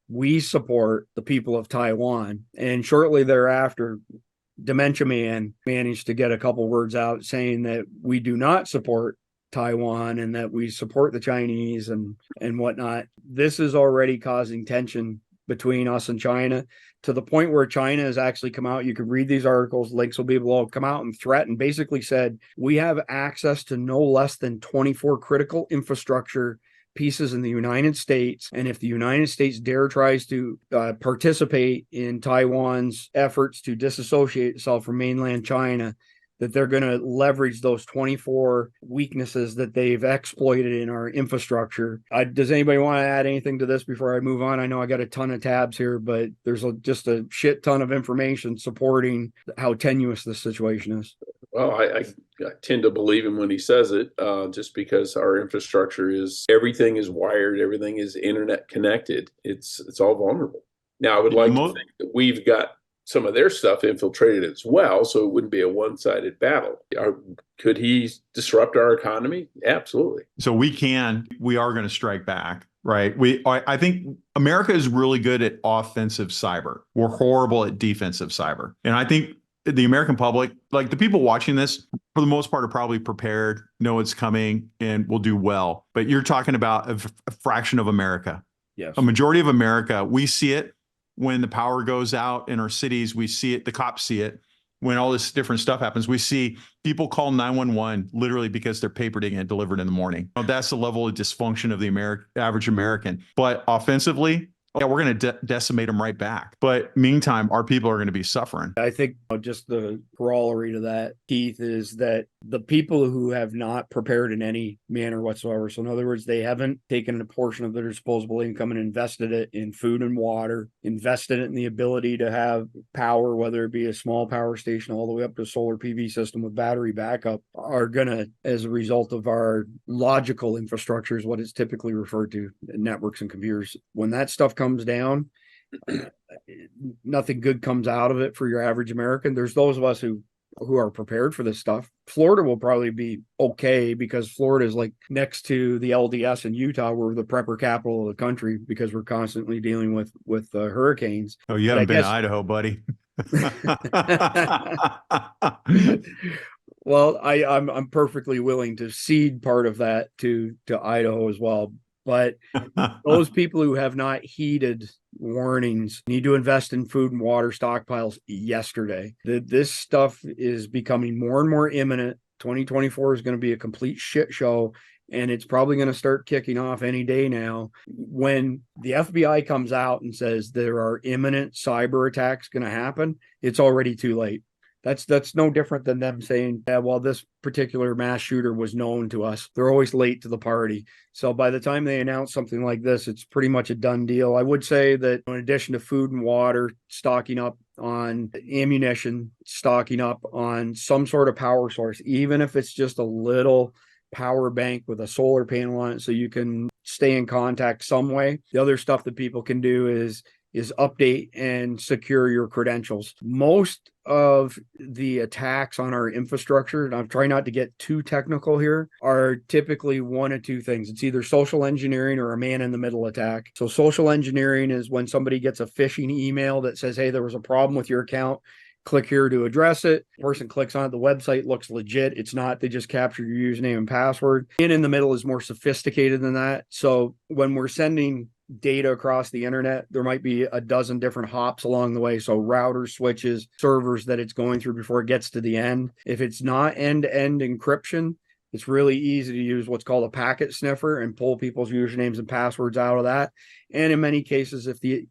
we support the people of Taiwan. And shortly thereafter, Dementia Man managed to get a couple words out saying that we do not support Taiwan and that we support the Chinese and whatnot. This is already causing tension between us and China, to the point where China has actually come out. You can read these articles, links will be below, come out and threaten, basically said, we have access to no less than 24 critical infrastructure pieces in the United States. And if the United States tries to participate in Taiwan's efforts to disassociate itself from mainland China, that they're going to leverage those 24 weaknesses that they've exploited in our infrastructure. Does anybody want to add anything to this before I move on? I know I got a ton of tabs here, but there's just a shit ton of information supporting how tenuous this situation is.
Well, I tend to believe him when he says it, just because our infrastructure everything is wired, everything is internet connected. It's all vulnerable. Now, I would like to think that we've got some of their stuff infiltrated as well, so it wouldn't be a one-sided battle. Could he disrupt our economy? Absolutely.
So we are going to strike back, right? I think America is really good at offensive cyber. We're horrible at defensive cyber. And I think the American public, like the people watching this, for the most part, are probably prepared, know it's coming, and will do well. But you're talking about a fraction of America.
Yes.
A majority of America, we see it when the power goes out in our cities. We see it, the cops see it. When all this different stuff happens, we see people call 911 literally because they're papered and delivered in the morning. That's the level of dysfunction of the average American. But offensively, yeah, we're going to decimate them right back. But meantime, our people are going to be suffering.
I think just the corollary to that, Keith, is that the people who have not prepared in any manner whatsoever. So in other words, they haven't taken a portion of their disposable income and invested it in food and water, invested it in the ability to have power, whether it be a small power station all the way up to a solar PV system with battery backup, are going to, as a result of our logical infrastructure, is what it's typically referred to, networks and computers. When that stuff comes down, nothing good comes out of it for your average American. There's those of us who are prepared for this stuff. Florida will probably be okay because Florida is like next to the LDS in Utah. We're the prepper capital of the country because we're constantly dealing with hurricanes.
Oh, you haven't been to Idaho, buddy.
Well, I'm perfectly willing to cede part of that to Idaho as well. But those people who have not heeded warnings need to invest in food and water stockpiles yesterday. This stuff is becoming more and more imminent. 2024 is going to be a complete shit show, and it's probably going to start kicking off any day now. When the FBI comes out and says there are imminent cyber attacks going to happen, it's already too late. That's no different than them saying, yeah, well, this particular mass shooter was known to us. They're always late to the party. So by the time they announce something like this, it's pretty much a done deal. I would say that in addition to food and water, stocking up on ammunition, stocking up on some sort of power source, even if it's just a little power bank with a solar panel on it so you can stay in contact some way. The other stuff that people can do is update and secure your credentials. Most of the attacks on our infrastructure, and I'm trying not to get too technical here, are typically one of two things. It's either social engineering or a man-in-the-middle attack. So social engineering is when somebody gets a phishing email that says, hey, there was a problem with your account. Click here to address it. The person clicks on it. The website looks legit. It's not. They just capture your username and password. And in the middle is more sophisticated than that. So when we're sending data across the internet, there might be a dozen different hops along the way. So routers, switches, servers that it's going through before it gets to the end. If it's not end-to-end encryption, it's really easy to use what's called a packet sniffer and pull people's usernames and passwords out of that. And in many cases, if it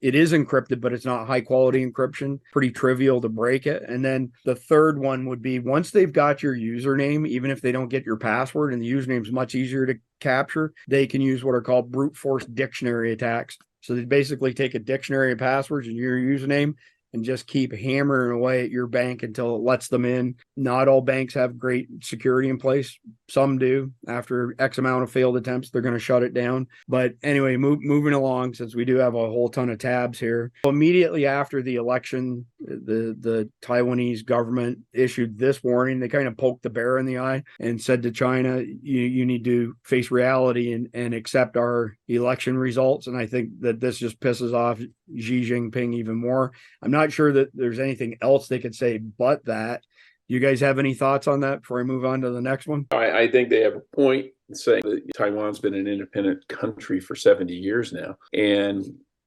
is encrypted, but it's not high quality encryption, pretty trivial to break it. And then the third one would be once they've got your username, even if they don't get your password, and the username is much easier to capture, they can use what are called brute force dictionary attacks. So they basically take a dictionary of passwords and your username and just keep hammering away at your bank until it lets them in. Not all banks have great security in place. Some do. After X amount of failed attempts, they're going to shut it down. But anyway, moving along, since we do have a whole ton of tabs here. Immediately after the election, the Taiwanese government issued this warning. They kind of poked the bear in the eye and said to China, you need to face reality and accept our election results. And I think that this just pisses off Xi Jinping even more. I'm not sure that there's anything else they could say but that. You guys have any thoughts on that before I move on to the next one?
I think they have a point in saying that Taiwan's been an independent country for 70 years now. And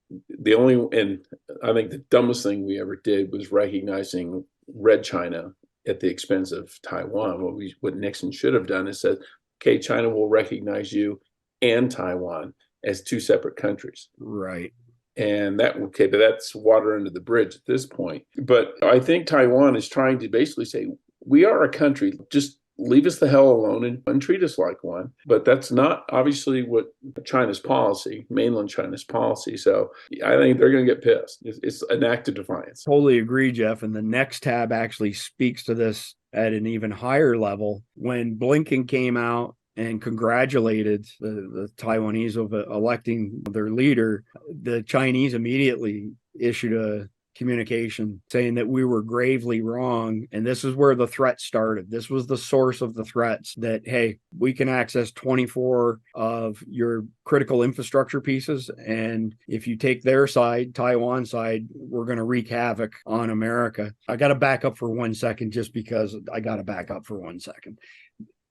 I think the dumbest thing we ever did was recognizing Red China at the expense of Taiwan. What Nixon should have done is said, okay, China will recognize you and Taiwan as two separate countries.
Right.
And but that's water under the bridge at this point. But I think Taiwan is trying to basically say, we are a country, just leave us the hell alone and treat us like one. But that's not obviously what China's policy, mainland China's policy. So I think they're going to get pissed. It's an act of defiance.
Totally agree, Jeff. And the next tab actually speaks to this at an even higher level. When Blinken came out and congratulated the Taiwanese of electing their leader, the Chinese immediately issued a communication saying that we were gravely wrong. And this is where the threat started. This was the source of the threats that, hey, we can access 24 of your critical infrastructure pieces. And if you take their side, Taiwan side, we're going to wreak havoc on America. I got to back up for 1 second just because I got to back up for 1 second.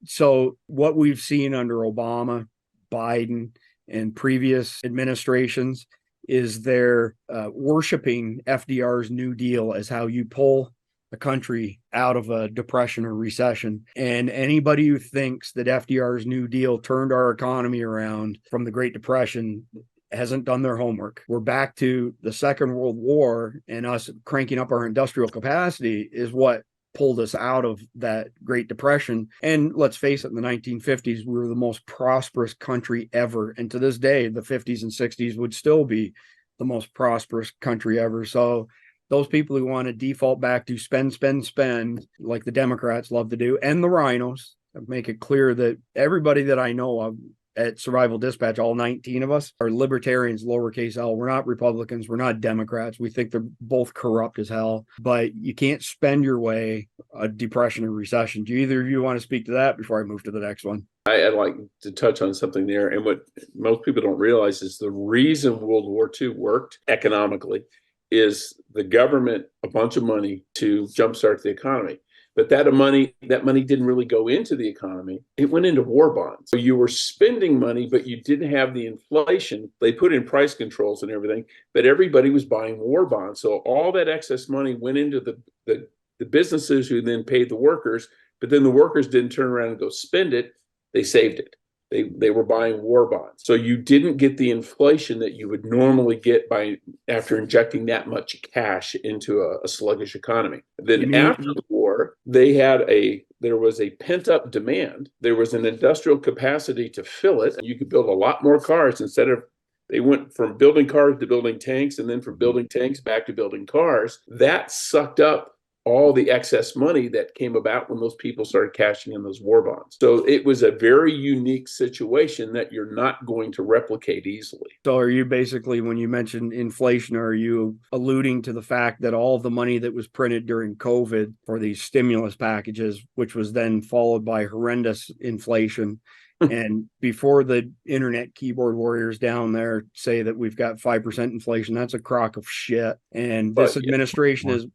So what we've seen under Obama, Biden, and previous administrations is they're worshiping FDR's New Deal as how you pull a country out of a depression or recession. And anybody who thinks that FDR's New Deal turned our economy around from the Great Depression hasn't done their homework. We're back to the Second World War, and us cranking up our industrial capacity is what pulled us out of that Great Depression. And let's face it, in the 1950s, we were the most prosperous country ever. And to this day, the 50s and 60s would still be the most prosperous country ever. So those people who want to default back to spend, like the Democrats love to do, and the rhinos, make it clear that everybody that I know of at Survival Dispatch, all 19 of us, are libertarians, lowercase l. We're not Republicans. We're not Democrats. We think they're both corrupt as hell. But you can't spend your way a depression or recession. Do either of you want to speak to that before I move to the next one?
I'd like to touch on something there. And what most people don't realize is the reason World War II worked economically is the government a bunch of money to jumpstart the economy. But that money didn't really go into the economy. It went into war bonds. So you were spending money, but you didn't have the inflation. They put in price controls and everything, but everybody was buying war bonds. So all that excess money went into the businesses who then paid the workers, but then the workers didn't turn around and go spend it. They saved it. They were buying war bonds. So you didn't get the inflation that you would normally get after injecting that much cash into a sluggish economy. Then after the war, there was a pent-up demand. There was an industrial capacity to fill it. You could build a lot more cars they went from building cars to building tanks, and then from building tanks back to building cars. That sucked up all the excess money that came about when those people started cashing in those war bonds. So it was a very unique situation that you're not going to replicate easily.
So are you basically, when you mention inflation, are you alluding to the fact that all the money that was printed during COVID for these stimulus packages, which was then followed by horrendous inflation, and before the internet keyboard warriors down there say that we've got 5% inflation, that's a crock of shit. And this administration is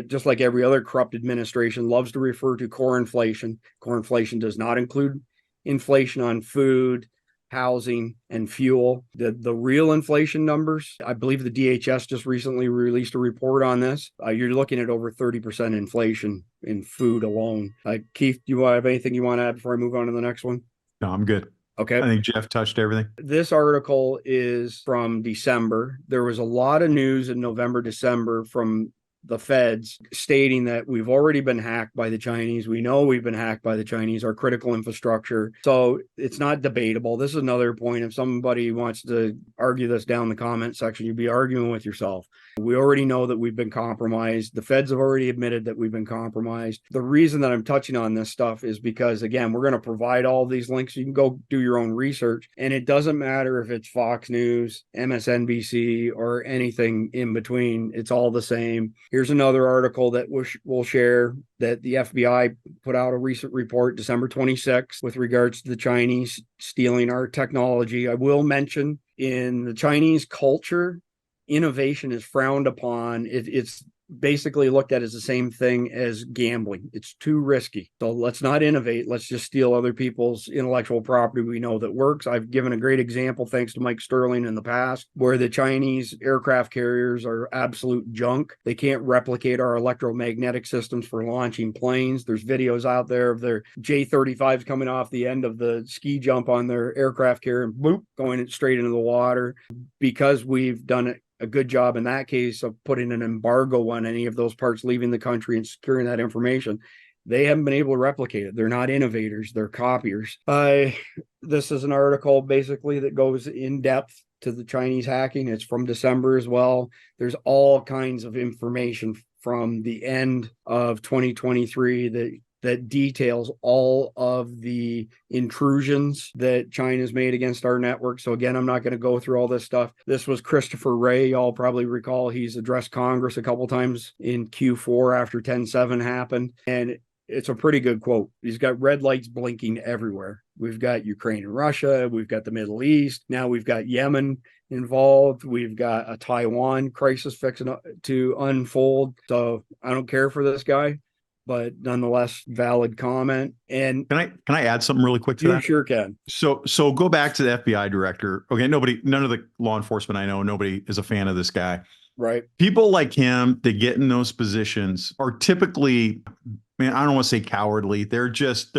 just like every other corrupt administration, loves to refer to core inflation. Core inflation does not include inflation on food, housing, and fuel. The real inflation numbers, I believe the DHS just recently released a report on this. You're looking at over 30% inflation in food alone. Keith, do you have anything you want to add before I move on to the next one?
No, I'm good.
Okay.
I think Jeff touched everything.
This article is from December. There was a lot of news in November, December from the feds stating that we've already been hacked by the Chinese. We know we've been hacked by the Chinese, our critical infrastructure. So it's not debatable. This is another point. If somebody wants to argue this down in the comment section, you'd be arguing with yourself. We already know that we've been compromised. The feds have already admitted that we've been compromised. The reason that I'm touching on this stuff is because, again, we're going to provide all these links. You can go do your own research. And it doesn't matter if it's Fox News, MSNBC, or anything in between. It's all the same. Here's another article that we'll share that the FBI put out a recent report, December 26th, with regards to the Chinese stealing our technology. I will mention, in the Chinese culture, innovation is frowned upon. It's basically looked at as the same thing as gambling. It's too risky. So let's not innovate. Let's just steal other people's intellectual property we know that works. I've given a great example, thanks to Mike Sterling in the past, where the Chinese aircraft carriers are absolute junk. They can't replicate our electromagnetic systems for launching planes. There's videos out there of their J-35s coming off the end of the ski jump on their aircraft carrier and boop, going straight into the water. Because we've done it a good job in that case of putting an embargo on any of those parts leaving the country and securing that information, they haven't been able to replicate it. They're not innovators, they're copiers. This is an article basically that goes in depth to the Chinese hacking. It's from December as well. There's all kinds of information from the end of 2023 that details all of the intrusions that China's made against our network. So again, I'm not going to go through all this stuff. This was Christopher Wray. Y'all probably recall he's addressed Congress a couple times in Q4 after 10/7 happened. And it's a pretty good quote. He's got red lights blinking everywhere. We've got Ukraine and Russia. We've got the Middle East. Now we've got Yemen involved. We've got a Taiwan crisis fixing to unfold. So I don't care for this guy, but nonetheless, valid comment. And
can I add something really quick to that?
You sure can.
So go back to the FBI director. Okay, none of the law enforcement I know, nobody is a fan of this guy.
Right.
People like him that get in those positions are typically, I don't want to say cowardly. They're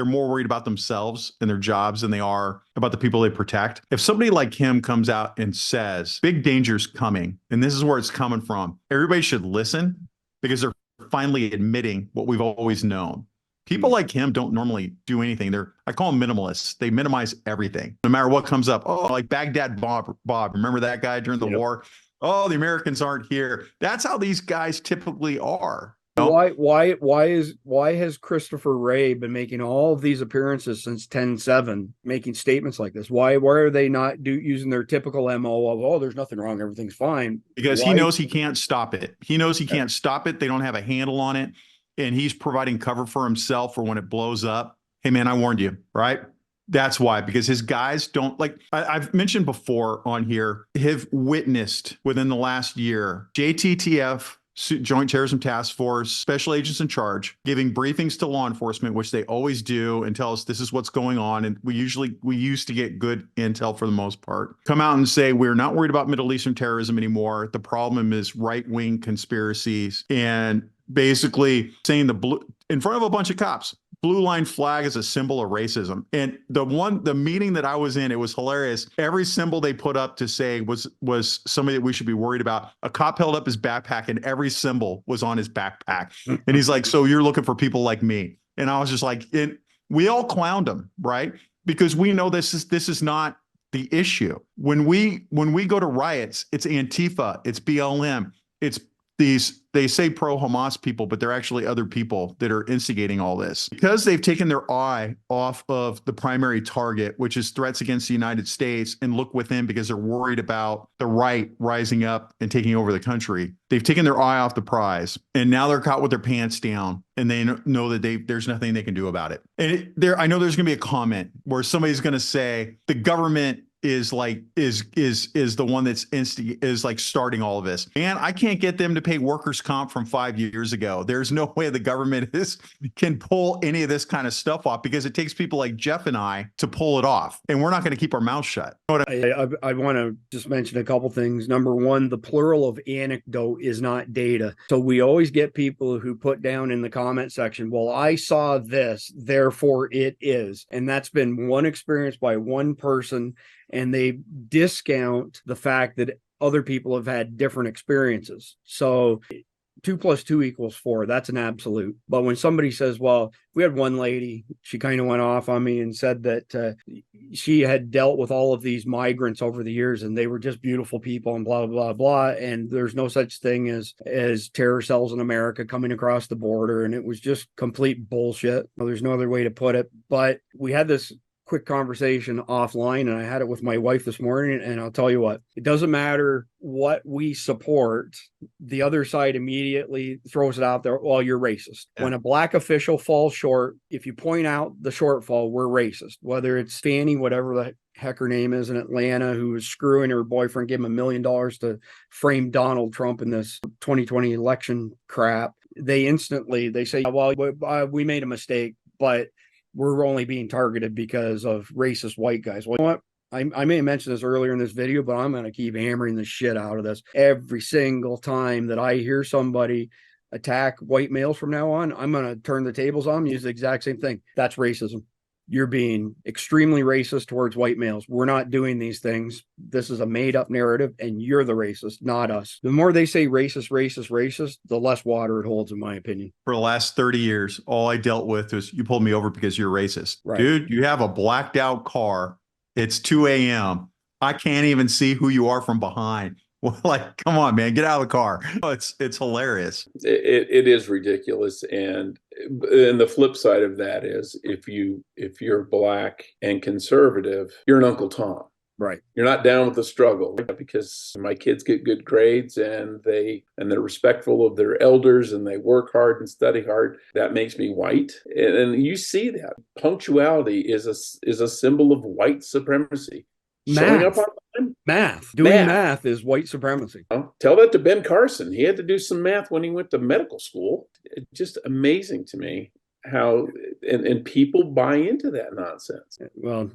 more worried about themselves and their jobs than they are about the people they protect. If somebody like him comes out and says, big danger's coming, and this is where it's coming from, everybody should listen, because they're finally admitting what we've always known. People like him don't normally do anything. I call them minimalists. They minimize everything, no matter what comes up. Oh, like Baghdad Bob. Remember that guy during the war? Oh, the Americans aren't here. That's how these guys typically are. No?
Why has Christopher Wray been making all of these appearances since 10/7, making statements like this? Why are they not using their typical MO of, oh, there's nothing wrong, everything's fine?
Because he knows he can't stop it. He knows he can't stop it. They don't have a handle on it, and he's providing cover for himself for when it blows up. Hey man, I warned you, right? That's why, because his guys don't, like I've mentioned before on here, have witnessed within the last year, JTTF, Joint Terrorism Task Force, special agents in charge, giving briefings to law enforcement, which they always do, and tell us this is what's going on. And we used to get good intel for the most part. Come out and say, we're not worried about Middle Eastern terrorism anymore. The problem is right-wing conspiracies. And basically saying in front of a bunch of cops, blue line flag is a symbol of racism. And the meeting that I was in, it was hilarious. Every symbol they put up to say was somebody that we should be worried about. A cop held up his backpack and every symbol was on his backpack. And he's like, so you're looking for people like me. And I was just like, we all clowned him, right? Because we know this is not the issue. When we go to riots, it's Antifa, it's BLM, it's these, they say pro-Hamas people, but they're actually other people that are instigating all this. Because they've taken their eye off of the primary target, which is threats against the United States, and look within because they're worried about the right rising up and taking over the country. They've taken their eye off the prize, and now they're caught with their pants down, and they know that there's nothing they can do about it. And I know there's going to be a comment where somebody's going to say the government is the one that's is like starting all of this. And I can't get them to pay workers' comp from 5 years ago. There's no way the government can pull any of this kind of stuff off, because it takes people like Jeff and I to pull it off. And we're not going to keep our mouth shut.
I want to just mention a couple things. Number one, the plural of anecdote is not data. So we always get people who put down in the comment section, well, I saw this, therefore it is. And that's been one experience by one person. And they discount the fact that other people have had different experiences. So 2 + 2 = 4. That's an absolute. But when somebody says, well, we had one lady, she kind of went off on me and said that she had dealt with all of these migrants over the years and they were just beautiful people and blah, blah, blah. And there's no such thing as terror cells in America coming across the border. And it was just complete bullshit. Well, there's no other way to put it. But we had this quick conversation offline, and I had it with my wife this morning, and I'll tell you what, it doesn't matter what we support, the other side immediately throws it out there, well, you're racist. Yeah. When a black official falls short, if you point out the shortfall, we're racist. Whether it's Fanny, whatever the heck her name is in Atlanta, who was screwing her boyfriend, gave him $1 million to frame Donald Trump in this 2020 election crap, they say, well, we made a mistake, but we're only being targeted because of racist white guys. Well, you know what? I may have mentioned this earlier in this video, but I'm going to keep hammering the shit out of this. Every single time that I hear somebody attack white males from now on, I'm going to turn the tables on them, use the exact same thing. That's racism. You're being extremely racist towards white males. We're not doing these things. This is a made-up narrative, and you're the racist, not us. The more they say racist, racist, racist, the less water it holds, in my opinion.
For the last 30 years, all I dealt with was, you pulled me over because you're racist. Right. Dude, you have a blacked out car. It's 2 a.m. I can't even see who you are from behind. Well, like, come on, man, get out of the car. It's hilarious.
It is ridiculous. And the flip side of that is, if you're black and conservative, you're an Uncle Tom.
Right.
You're not down with the struggle, because my kids get good grades and they're respectful of their elders and they work hard and study hard. That makes me white. And you see that. Punctuality is a symbol of white supremacy. Showing up on time.
Doing math is white supremacy.
Tell that to Ben Carson. He had to do some math when he went to medical school. It's just amazing to me how and people buy into that nonsense.
Well,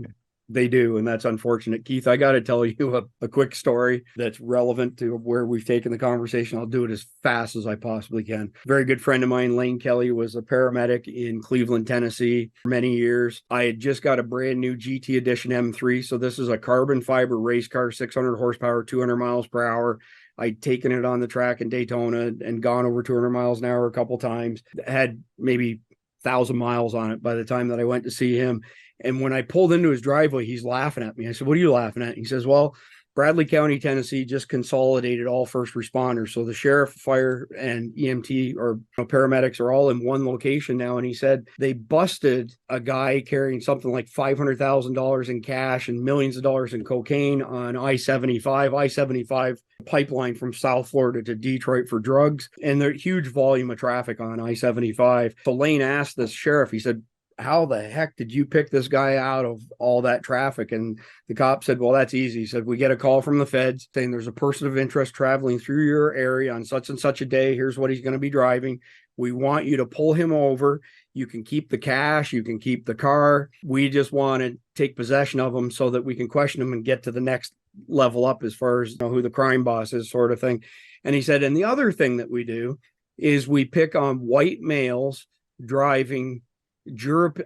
they do, and that's unfortunate. Keith, I got to tell you a quick story that's relevant to where we've taken the conversation. I'll do it as fast as I possibly can. A very good friend of mine, Lane Kelly, was a paramedic in Cleveland, Tennessee for many years. I had just got a brand new GT Edition M3. So this is a carbon fiber race car, 600 horsepower, 200 miles per hour. I'd taken it on the track in Daytona and gone over 200 miles an hour a couple times. Had maybe 1,000 miles on it by the time that I went to see him. And when I pulled into his driveway, he's laughing at me. I said, what are you laughing at? He says, well, Bradley County, Tennessee just consolidated all first responders. So the sheriff, fire, and EMT or paramedics are all in one location now. And he said they busted a guy carrying something like $500,000 in cash and millions of dollars in cocaine on I-75 pipeline from South Florida to Detroit for drugs. And there's huge volume of traffic on I-75. So Lane asked the sheriff, he said, how the heck did you pick this guy out of all that traffic? And the cop said, well, that's easy. He said, we get a call from the feds saying there's a person of interest traveling through your area on such and such a day. Here's what he's going to be driving. We want you to pull him over. You can keep the cash. You can keep the car. We just want to take possession of him so that we can question him and get to the next level up as far as who the crime boss is, sort of thing. And he said, and the other thing that we do is we pick on white males driving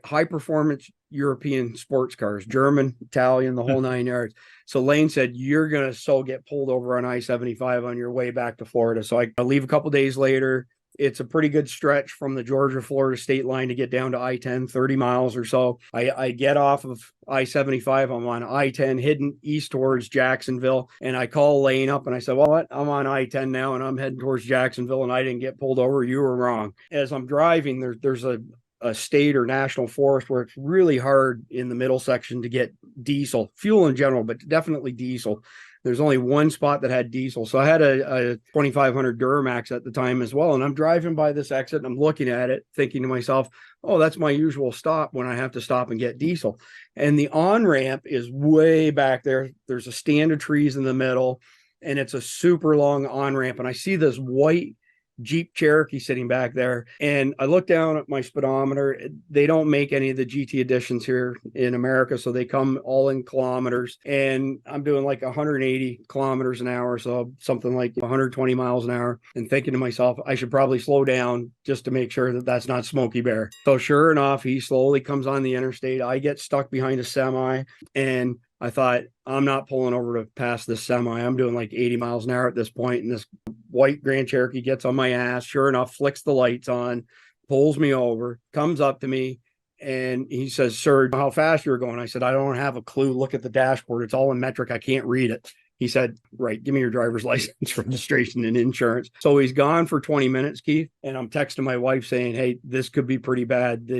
high performance European sports cars, German, Italian, the whole 9 yards. So Lane said, you're going to get pulled over on I-75 on your way back to Florida. So I leave a couple days later. It's a pretty good stretch from the Georgia-Florida state line to get down to I-10, 30 miles or so. I get off of I-75. I'm on I-10 heading east towards Jacksonville. And I call Lane up and I said, well, what? I'm on I-10 now and I'm heading towards Jacksonville and I didn't get pulled over. You were wrong. As I'm driving, there's a state or national forest where it's really hard in the middle section to get diesel, fuel in general, but definitely diesel. There's only one spot that had diesel. So I had a 2500 Duramax at the time as well. And I'm driving by this exit and I'm looking at it thinking to myself, oh, that's my usual stop when I have to stop and get diesel. And the on-ramp is way back there. There's a stand of trees in the middle and it's a super long on-ramp. And I see this white Jeep Cherokee sitting back there. And I look down at my speedometer. They don't make any of the GT editions here in America. So they come all in kilometers. And I'm doing like 180 kilometers an hour. So something like 120 miles an hour. And thinking to myself, I should probably slow down just to make sure that that's not Smokey Bear. So sure enough, he slowly comes on the interstate. I get stuck behind a semi and I thought, I'm not pulling over to pass this semi. I'm doing like 80 miles an hour at this point, and this white Grand Cherokee gets on my ass. Sure enough, flicks the lights on, pulls me over, comes up to me, and he says, sir, how fast you're going? I said, I don't have a clue. Look at the dashboard. It's all in metric. I can't read it. He said, right, give me your driver's license, registration, and insurance. So he's gone for 20 minutes, Keith. And I'm texting my wife saying, hey, this could be pretty bad.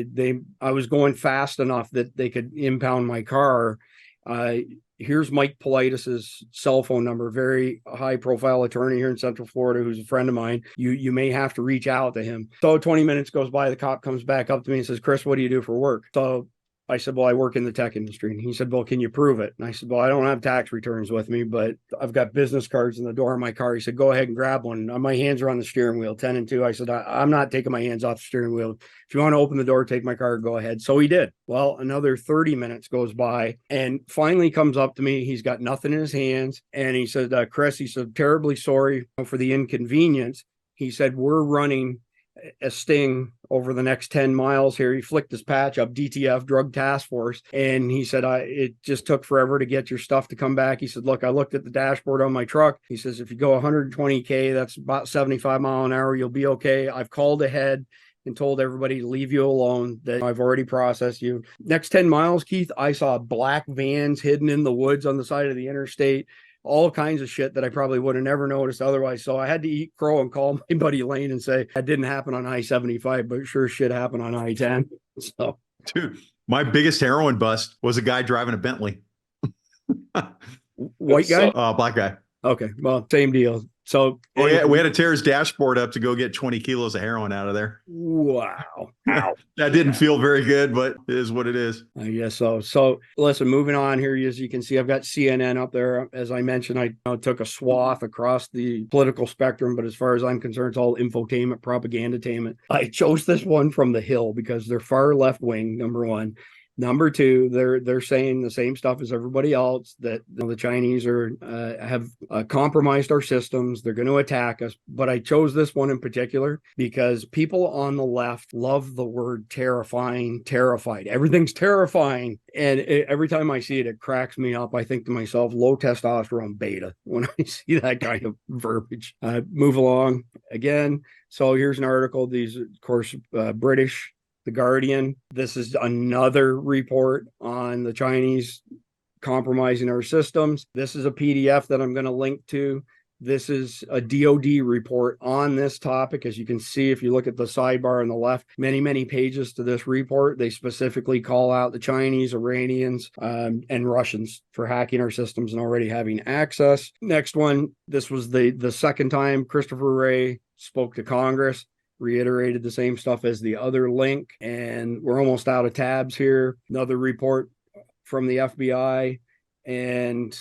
I was going fast enough that they could impound my car. Here's Mike Politis's cell phone number, very high profile attorney here in Central Florida, who's a friend of mine. You may have to reach out to him. So 20 minutes goes by. The cop comes back up to me and says, Chris, what do you do for work? So I said, well, I work in the tech industry. And he said, well, can you prove it? And I said, well, I don't have tax returns with me, but I've got business cards in the door of my car. He said, go ahead and grab one. My hands are on the steering wheel, 10 and 2. I said, I'm not taking my hands off the steering wheel. If you want to open the door, take my car, go ahead. So he did. Well, another 30 minutes goes by and finally comes up to me. He's got nothing in his hands. And he said, Chris, he said, terribly sorry for the inconvenience. He said, we're running a sting over the next 10 miles here. He flicked his patch up, DTF, Drug Task Force. And he said, it just took forever to get your stuff to come back. He said, look, I looked at the dashboard on my truck. He says, if you go 120K, that's about 75 mile an hour, you'll be okay. I've called ahead and told everybody to leave you alone, that I've already processed you. Next 10 miles, Keith, I saw black vans hidden in the woods on the side of the interstate. All kinds of shit that I probably would have never noticed otherwise. So I had to eat crow and call my buddy Lane and say, that didn't happen on I-75, but sure shit happened on I-10. So,
dude, my biggest heroin bust was a guy driving a Bentley.
White guy?
Black guy.
Okay. Well, same deal. So
we had to tear his dashboard up to go get 20 kilos of heroin out of there.
Wow. Ow.
That didn't feel very good, but it is what it is.
I guess so. So listen, moving on here, as you can see, I've got CNN up there. As I mentioned, I took a swath across the political spectrum, but as far as I'm concerned, it's all infotainment, propagandatainment. I chose this one from The Hill because they're far left wing, number one. Number two, they're saying the same stuff as everybody else, that the Chinese have compromised our systems. They're going to attack us. But I chose this one in particular because people on the left love the word terrifying, terrified. Everything's terrifying. And every time I see it, it cracks me up. I think to myself, low testosterone beta when I see that kind of verbiage. Move along again. So here's an article. These, of course, British. The Guardian. This is another report on the Chinese compromising our systems. This is a PDF that I'm going to link to. This is a DOD report on this topic. As you can see, if you look at the sidebar on the left, many, many pages to this report. They specifically call out the Chinese, Iranians, and Russians for hacking our systems and already having access. Next one, this was the second time Christopher Wray spoke to Congress. Reiterated the same stuff as the other link, and we're almost out of tabs here. Another report from the FBI, and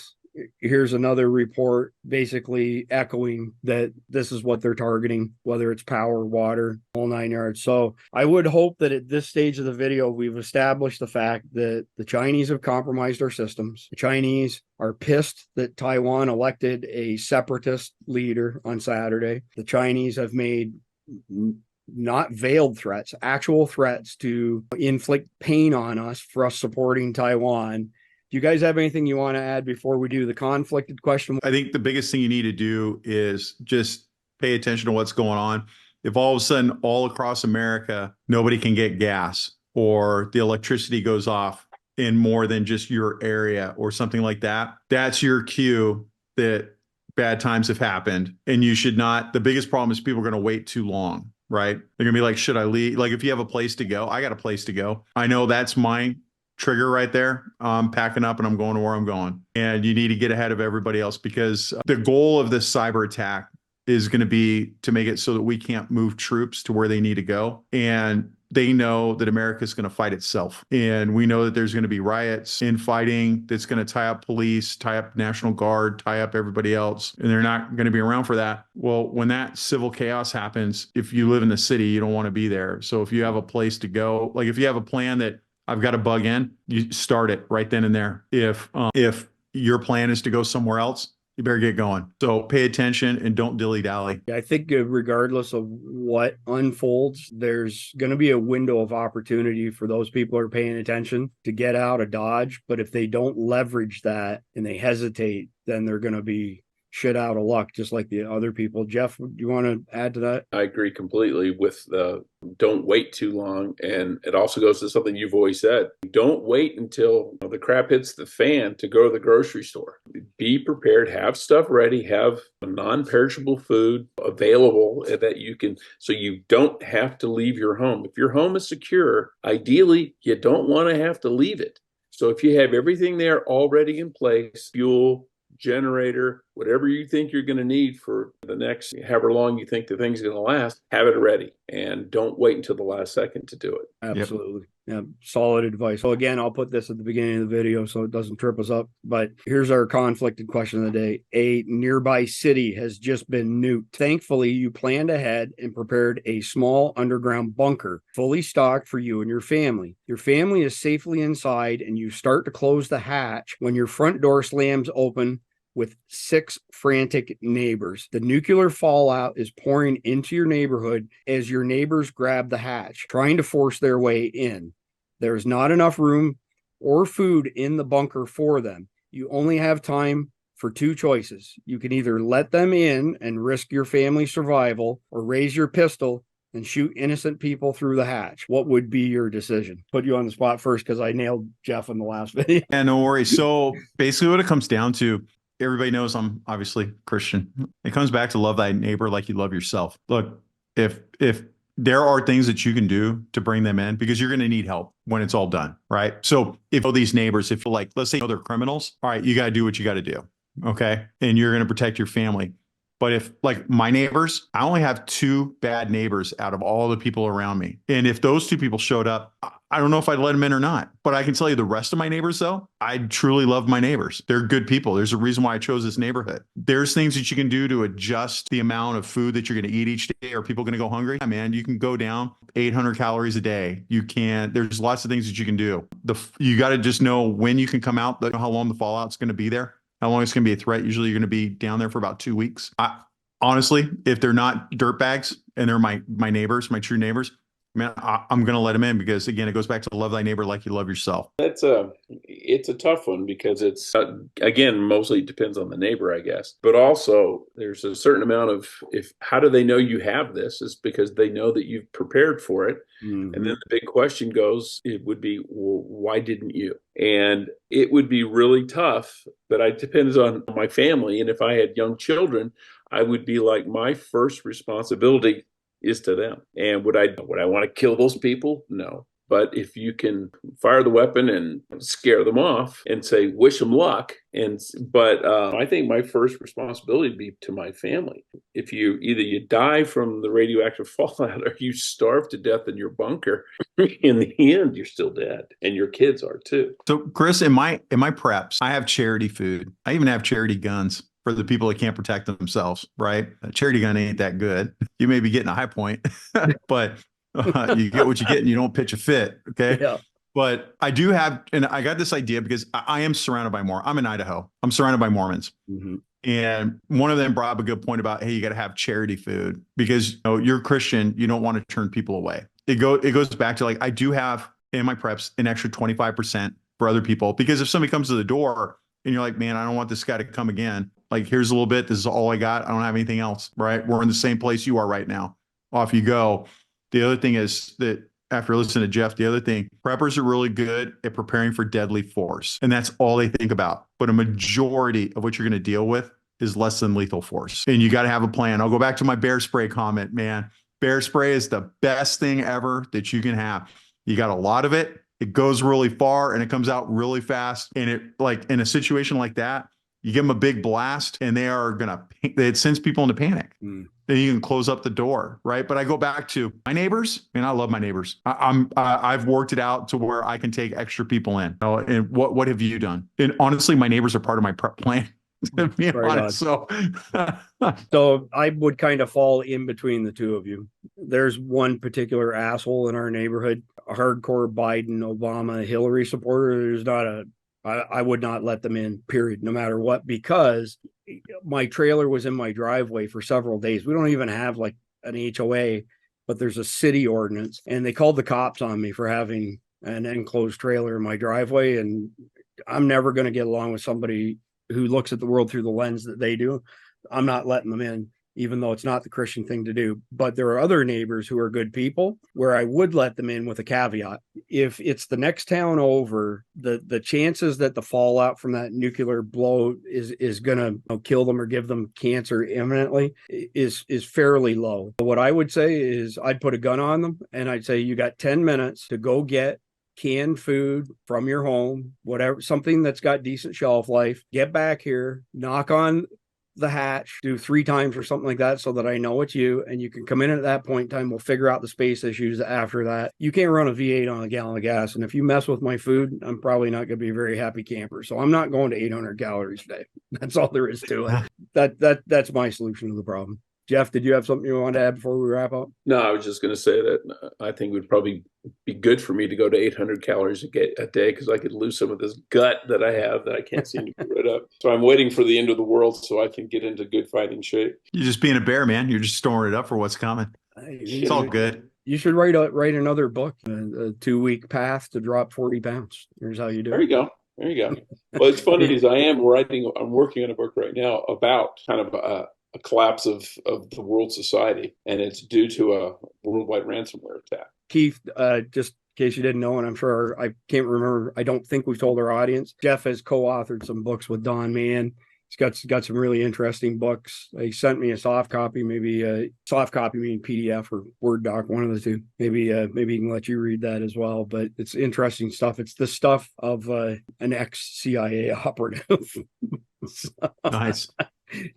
here's another report basically echoing that this is what they're targeting, whether it's power, water, all 9 yards. So I would hope that at this stage of the video, we've established the fact that the Chinese have compromised our systems. The Chinese are pissed that Taiwan elected a separatist leader on Saturday. The Chinese have made not veiled threats, actual threats to inflict pain on us for us supporting Taiwan. Do you guys have anything you want to add before we do the conflicted question?
I think the biggest thing you need to do is just pay attention to what's going on. If all of a sudden all across America, nobody can get gas or the electricity goes off in more than just your area or something like that, that's your cue that bad times have happened. And you should not, the biggest problem is people are going to wait too long, right? They're going to be like, should I leave? Like if you have a place to go, I got a place to go. I know that's my trigger right there. I'm packing up and I'm going to where I'm going. And you need to get ahead of everybody else, because the goal of this cyber attack is going to be to make it so that we can't move troops to where they need to go. And they know that America is going to fight itself. And we know that there's going to be riots, infighting that's going to tie up police, tie up National Guard, tie up everybody else. And they're not going to be around for that. Well, when that civil chaos happens, if you live in the city, you don't want to be there. So if you have a place to go, like if you have a plan that I've got to bug in, you start it right then and there. If your plan is to go somewhere else, you better get going. So pay attention and don't dilly-dally.
I think regardless of what unfolds, there's going to be a window of opportunity for those people who are paying attention to get out of Dodge. But if they don't leverage that and they hesitate, then they're going to be shit out of luck, just like the other people. Jeff, do you want to add to that?
I agree completely with the don't wait too long. And it also goes to something you've always said. Don't wait until the crap hits the fan to go to the grocery store. Be prepared, have stuff ready, have non-perishable food available that you can, so you don't have to leave your home. If your home is secure, ideally, you don't want to have to leave it. So if you have everything there already in place, fuel, generator, whatever you think you're going to need for the next however long you think the thing's going to last, have it ready and don't wait until the last second to do it.
Absolutely. Yeah, solid advice. So again, I'll put this at the beginning of the video so it doesn't trip us up. But here's our conflicted question of the day. A nearby city has just been nuked. Thankfully, you planned ahead and prepared a small underground bunker, fully stocked for you and your family. Your family is safely inside, and you start to close the hatch when your front door slams open with 6 frantic neighbors. The nuclear fallout is pouring into your neighborhood as your neighbors grab the hatch, trying to force their way in. There's not enough room or food in the bunker for them. You only have time for 2 choices. You can either let them in and risk your family's survival, or raise your pistol and shoot innocent people through the hatch. What would be your decision? Put you on the spot first because I nailed Jeff in the last video.
Yeah, no worries. So basically what it comes down to, everybody knows I'm obviously Christian. It comes back to love thy neighbor like you love yourself. Look, if there are things that you can do to bring them in, because you're going to need help when it's all done, right? So if these neighbors, if like, let's say they're criminals, all right, you got to do what you got to do. Okay. And you're going to protect your family. But if like my neighbors, I only have 2 bad neighbors out of all the people around me. And if those 2 people showed up, I don't know if I'd let them in or not. But I can tell you the rest of my neighbors, though, I truly love my neighbors. They're good people. There's a reason why I chose this neighborhood. There's things that you can do to adjust the amount of food that you're going to eat each day. Are people going to go hungry? Yeah, man, you can go down 800 calories a day. You can, there's lots of things that you can do. You got to just know when you can come out, how long the fallout's going to be there. How long it's going to be a threat. Usually you're going to be down there for about 2 weeks. Honestly, if they're not dirtbags and they're my neighbors, my true neighbors, man, I'm going to let them in, because again, it goes back to love thy neighbor like you love yourself.
It's a tough one, because it's again, mostly depends on the neighbor, I guess. But also there's a certain amount of, how do they know you have this? Is because they know that you've prepared for it. Mm-hmm. And then the big question goes, it would be, well, why didn't you? And it would be really tough, but it depends on my family. And if I had young children, I would be like, my first responsibility is to them. And would I want to kill those people? No. But if you can fire the weapon and scare them off and say, wish them luck. But I think my first responsibility would be to my family. If you die from the radioactive fallout or you starve to death in your bunker, in the end, you're still dead. And your kids are too.
So Chris, in my preps, I have charity food. I even have charity guns for the people that can't protect themselves, right? A charity gun ain't that good. You may be getting a high point, but you get what you get and you don't pitch a fit, okay? Yeah. But I do have, and I got this idea because I am surrounded by I'm in Idaho. I'm surrounded by Mormons. Mm-hmm. And one of them brought up a good point about, hey, you got to have charity food because you're Christian. You don't want to turn people away. It goes back to like, I do have in my preps an extra 25% for other people, because if somebody comes to the door and you're like, man, I don't want this guy to come again. Like, here's a little bit. This is all I got. I don't have anything else. Right. We're in the same place you are right now. Off you go. The other thing is that after listening to Jeff, the other thing, preppers are really good at preparing for deadly force. And that's all they think about. But a majority of what you're going to deal with is less than lethal force. And you got to have a plan. I'll go back to my bear spray comment, man. Bear spray is the best thing ever that you can have. You got a lot of it. It goes really far and it comes out really fast. And it, like in a situation like that, you give them a big blast and it sends people into panic. Then you can close up the door, right? But I go back to my neighbors, and I love my neighbors. I've worked it out to where I can take extra people in. And what have you done? And honestly, my neighbors are part of my prep plan. To be honest, so
I would kind of fall in between the two of you. There's one particular asshole in our neighborhood, a hardcore Biden, Obama, Hillary supporter. I would not let them in, period, no matter what, because my trailer was in my driveway for several days. We don't even have like an HOA, but there's a city ordinance, and they called the cops on me for having an enclosed trailer in my driveway. And I'm never going to get along with somebody who looks at the world through the lens that they do. I'm not letting them in, even though it's not the Christian thing to do. But there are other neighbors who are good people where I would let them in with a caveat. If it's the next town over, the chances that the fallout from that nuclear blow is going to kill them or give them cancer imminently is fairly low. What I would say is I'd put a gun on them and I'd say, you got 10 minutes to go get canned food from your home, whatever, something that's got decent shelf life. Get back here, knock on the hatch, do 3 times or something like that so that I know it's you, and you can come in at that point in time. We'll figure out the space issues after that. You can't run a V8 on a gallon of gas, and if you mess with my food, I'm probably not going to be a very happy camper. So I'm not going to 800 calories a day. That's all there is to it. That's my solution to the problem. Jeff, did you have something you wanted to add before we wrap up?
No, I was just going to say that I think it would probably be good for me to go to 800 calories a day, because I could lose some of this gut that I have that I can't seem to get rid of. So I'm waiting for the end of the world so I can get into good fighting shape.
You're just being a bear, man. You're just storing it up for what's coming. It's all good.
You should write another book, a 2-week path to drop 40 pounds. Here's how you do it.
There you go. Well, it's funny is I'm working on a book right now about kind of a collapse of the world society, and it's due to a worldwide ransomware attack.
Keith, just in case you didn't know, and I'm sure I can't remember, I don't think we've told our audience, Jeff has co-authored some books with Don Mann. He's got some really interesting books. He sent me a soft copy, maybe a soft copy meaning PDF or Word doc, one of the two. Maybe he can let you read that as well. But it's interesting stuff. It's the stuff of an ex-CIA operative.
Nice.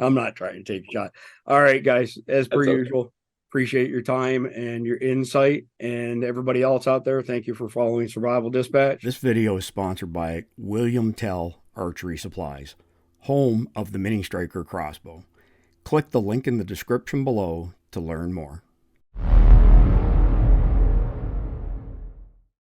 I'm not trying to take a shot. All right, guys, as per usual, appreciate your time and your insight. And everybody else out there, thank you for following Survival Dispatch. This video is sponsored by William Tell Archery Supplies, home of the Mini Striker Crossbow. Click the link in the description below to learn more.